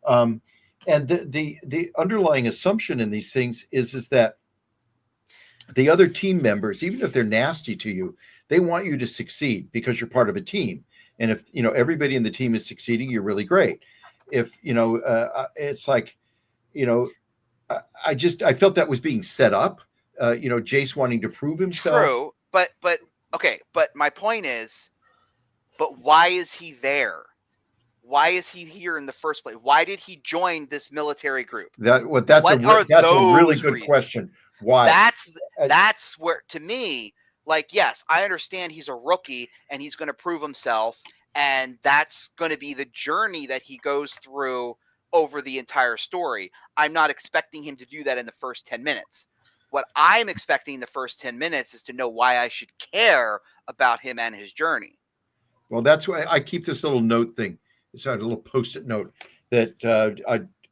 And the underlying assumption in these things is that the other team members, even if they're nasty to you, they want you to succeed because you're part of a team. And if, everybody in the team is succeeding, you're really great. If, it's like, I felt that was being set up, Jace wanting to prove himself. True. But okay. But my point is, but why is he there? Why is he here in the first place? Why did he join this military group? That's a really good question. Why? That's where, to me, like, yes, I understand he's a rookie and he's going to prove himself, and that's going to be the journey that he goes through over the entire story. I'm not expecting him to do that in the first 10 minutes. What I'm expecting in the first 10 minutes is to know why I should care about him and his journey. Well, that's why I keep this little note thing. It's a little post-it note that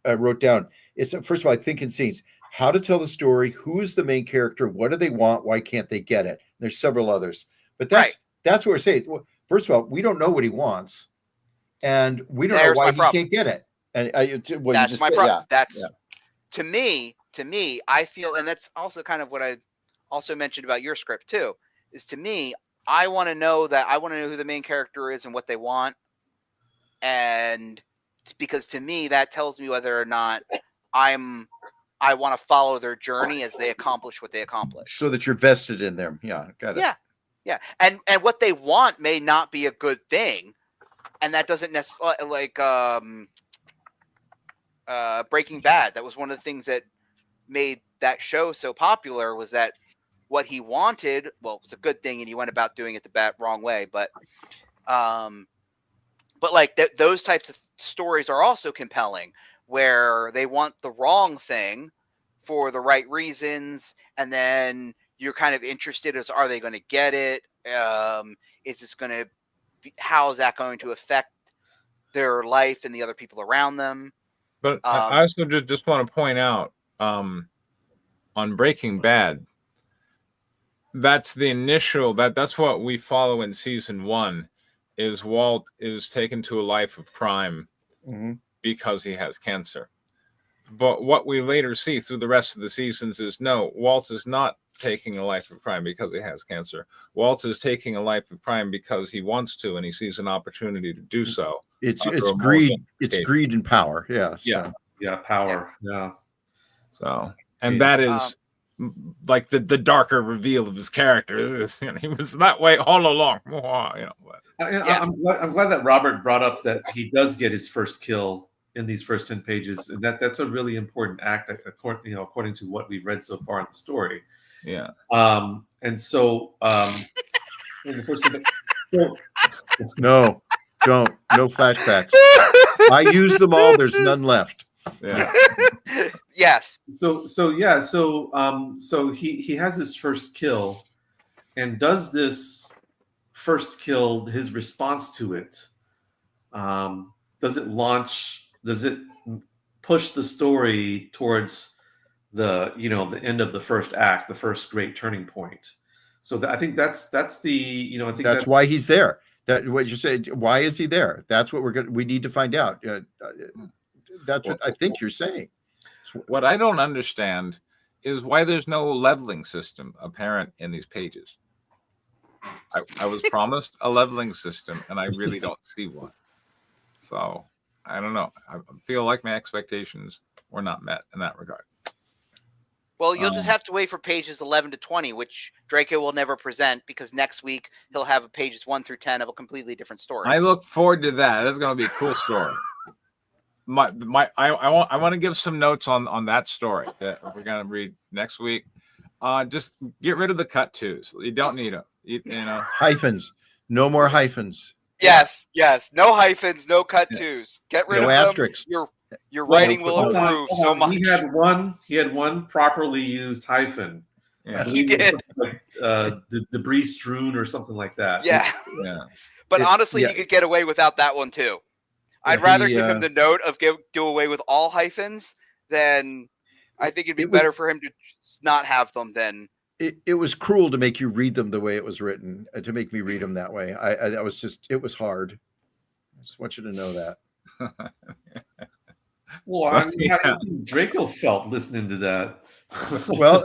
I wrote down. It's, first of all, I think in scenes, how to tell the story, who is the main character, what do they want, why can't they get it? There's several others. But that's what we're saying. First of all, we don't know what he wants, and we don't know why he can't get it. And that's my problem. That's to me, I feel, and that's also kind of what I also mentioned about your script too, is, to me, I want to know who the main character is and what they want. And because to me, that tells me whether or not I want to follow their journey as they accomplish what they accomplish. So that you're vested in them. Yeah, got it. Yeah. And what they want may not be a good thing. And that doesn't necessarily, like Breaking Bad. That was one of the things that made that show so popular, was that what he wanted, well, it's a good thing, and he went about doing it the wrong way. But like those types of stories are also compelling, where they want the wrong thing for the right reasons, and then you're kind of interested as, are they going to get it? Is this going to be, how is that going to affect their life and the other people around them? But I also just want to point out, on Breaking Bad, that's the initial, that's what we follow in season 1, is Walt is taken to a life of crime because he has cancer. But what we later see through the rest of the seasons is no, Walt is not taking a life of crime because he has cancer. Walt is taking a life of crime because he wants to, and he sees an opportunity to do so. It's greed. It's greed and power. Yeah. Yeah. Yeah. Power. Yeah. So, and that is like the darker reveal of his character. He was that way all along. I'm glad that Robert brought up that he does get his first kill in these first 10 pages, and that's a really important act, according to what we've read so far in the story. Yeah. And so in the first 10 no flashbacks. I use them all. There's none left. Yeah. Yes. So he has his first kill, and does this first kill, his response to it, does it push the story towards the end of the first act, the first great turning point? So I think that's why he's there. That what you said. Why is he there? That's what we need to find out. That's what I think you're saying. What I don't understand is why there's no leveling system apparent in these pages. I was promised a leveling system, and I really don't see one. So I don't know. I feel like my expectations were not met in that regard. Well, you'll just have to wait for pages 11 to 20, which Draco will never present, because next week he'll have pages 1 through 10 of a completely different story. I look forward to that. That's going to be a cool story. I want to give some notes on that story that we're going to read next week. Just get rid of the cut twos. You don't need them. You know, hyphens. No more hyphens. Yes. No hyphens. No cut twos. Get rid of asterisks. Your writing will improve so much. He had one properly used hyphen. Yeah. He did. Like, the debris strewn or something like that. Yeah. But honestly, he could get away without that one too. I'd rather give him the note of do away with all hyphens than I think it'd be better for him to not have them than. It was cruel to make you read them the way it was written, to make me read them that way. It was hard. I just want you to know that. Well, I mean, how do you think Draco felt listening to that? Well,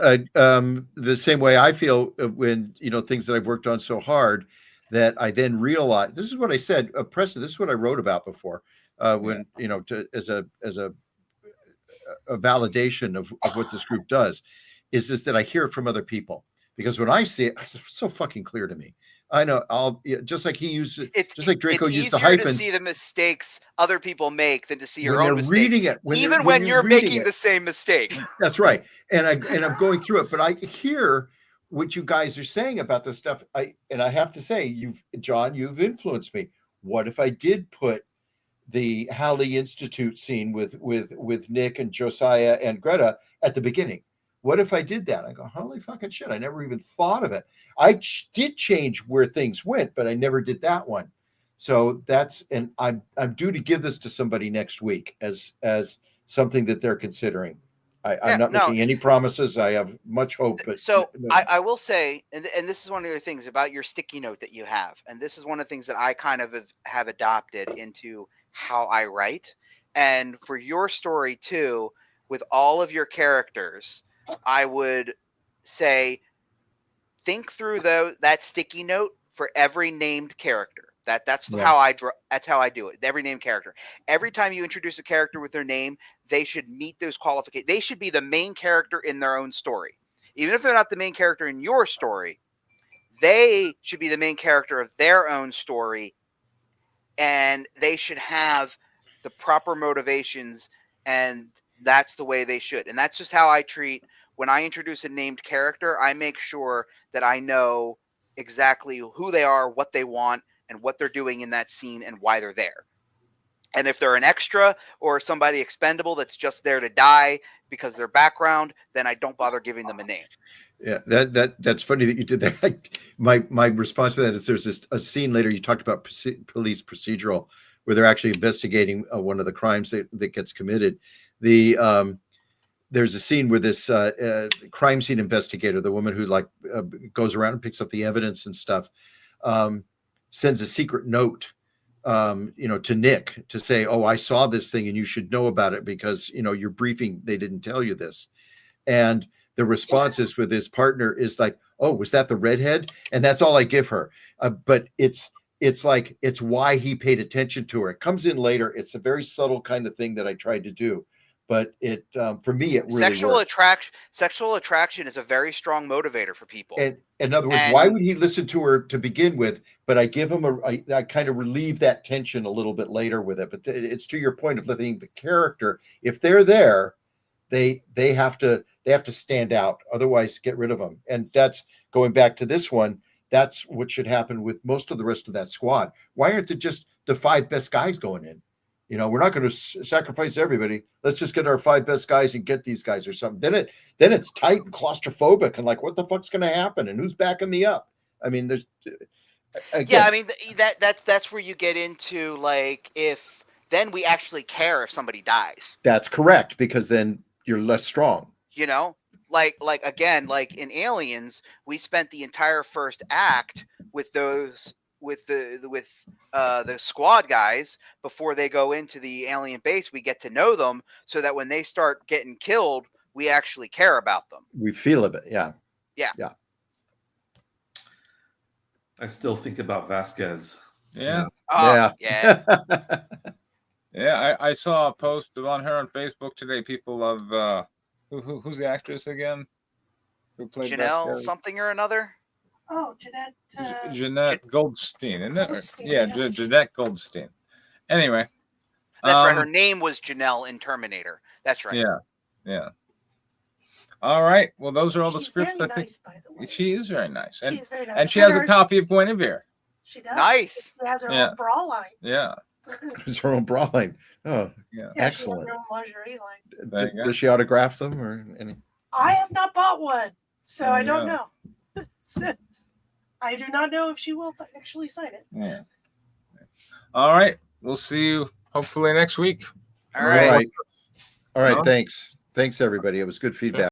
the same way I feel when, things that I've worked on so hard that I then realize, this is what I said, Preston, this is what I wrote about before, when, as a validation of what this group does, is this that I hear it from other people. Because when I see it, it's so fucking clear to me. I know just like he used it, just like Draco used the hyphens. It's easier to see the mistakes other people make than to see your when own they're mistakes. Reading it, even when you're making the same mistake. That's right. And I'm going through it, but I hear what you guys are saying about this stuff. I have to say, John, you've influenced me. What if I did put the Halley Institute scene with Nick and Josiah and Greta at the beginning? What if I did that? I go, holy fucking shit! I never even thought of it. I did change where things went, but I never did that one. So I'm due to give this to somebody next week as something that they're considering. I'm not making any promises. I have much hope. But I will say, and this is one of the things about your sticky note that you have, and this is one of the things that I kind of have adopted into how I write. And for your story too, with all of your characters, I would say think through that sticky note for every named character. That's how I do it. Every named character. Every time you introduce a character with their name, they should meet those qualifications. They should be the main character in their own story. Even if they're not the main character in your story, they should be the main character of their own story, and they should have the proper motivations, and that's the way they should. And that's just how I treat when I introduce a named character. I make sure that I know exactly who they are, what they want, and what they're doing in that scene and why they're there. And if they're an extra or somebody expendable that's just there to die because their background, then I don't bother giving them a name. Yeah, that's funny that you did that. My response to that is there's a scene later, you talked about police procedural where they're actually investigating one of the crimes that gets committed. The there's a scene where this crime scene investigator, the woman who like goes around and picks up the evidence and stuff, sends a secret note, to Nick to say, "Oh, I saw this thing and you should know about it because your briefing they didn't tell you this." And the responses with his partner is like, "Oh, was that the redhead?" And that's all I give her. But it's like it's why he paid attention to her. It comes in later. It's a very subtle kind of thing that I tried to do, but it for me it really works. Sexual attraction is a very strong motivator for people. And in other words, why would he listen to her to begin with? But I give him I kind of relieve that tension a little bit later with it. But it's to your point of letting the character, if they're there, they have to stand out. Otherwise, get rid of them. And that's going back to this one. That's what should happen with most of the rest of that squad. Why aren't it just the 5 best guys going in? We're not going to sacrifice everybody. Let's just get our 5 best guys and get these guys or something. Then it's tight and claustrophobic and like, what the fuck's going to happen? And who's backing me up? I mean, there's yeah. I mean, that's where you get into like if then we actually care if somebody dies. That's correct, because then you're less strong. Like again, like in Aliens, we spent the entire first act with the squad guys before they go into the alien base. We get to know them so that when they start getting killed, we actually care about them. We feel a bit, yeah. I still think about Vasquez. Yeah. Oh, yeah. Yeah. I saw a post on her on Facebook today. People love who's the actress again? Who played Janelle Vasquez? something or another? Oh, Jeanette. Jeanette Goldstein, isn't it? Goldstein, Yeah, yeah. Jeanette Goldstein. Anyway. That's right. Her name was Janelle in Terminator. That's right. Yeah. All right. Well, those are all the She's scripts. very I think nice, by the way. she is very nice, and She's very nice. and she has a copy of Guinevere. She does. Nice. She has her Yeah. own bra line. Yeah. It's her own bra line. Oh, Yeah. Yeah, excellent. She has her own lingerie line. There you go. Does she autograph them or any? I have not bought one, so I don't Yeah. know. I do not know if she will actually sign it. Yeah. All right. We'll see you hopefully next week. All right. All right. Huh? Thanks everybody. It was good feedback.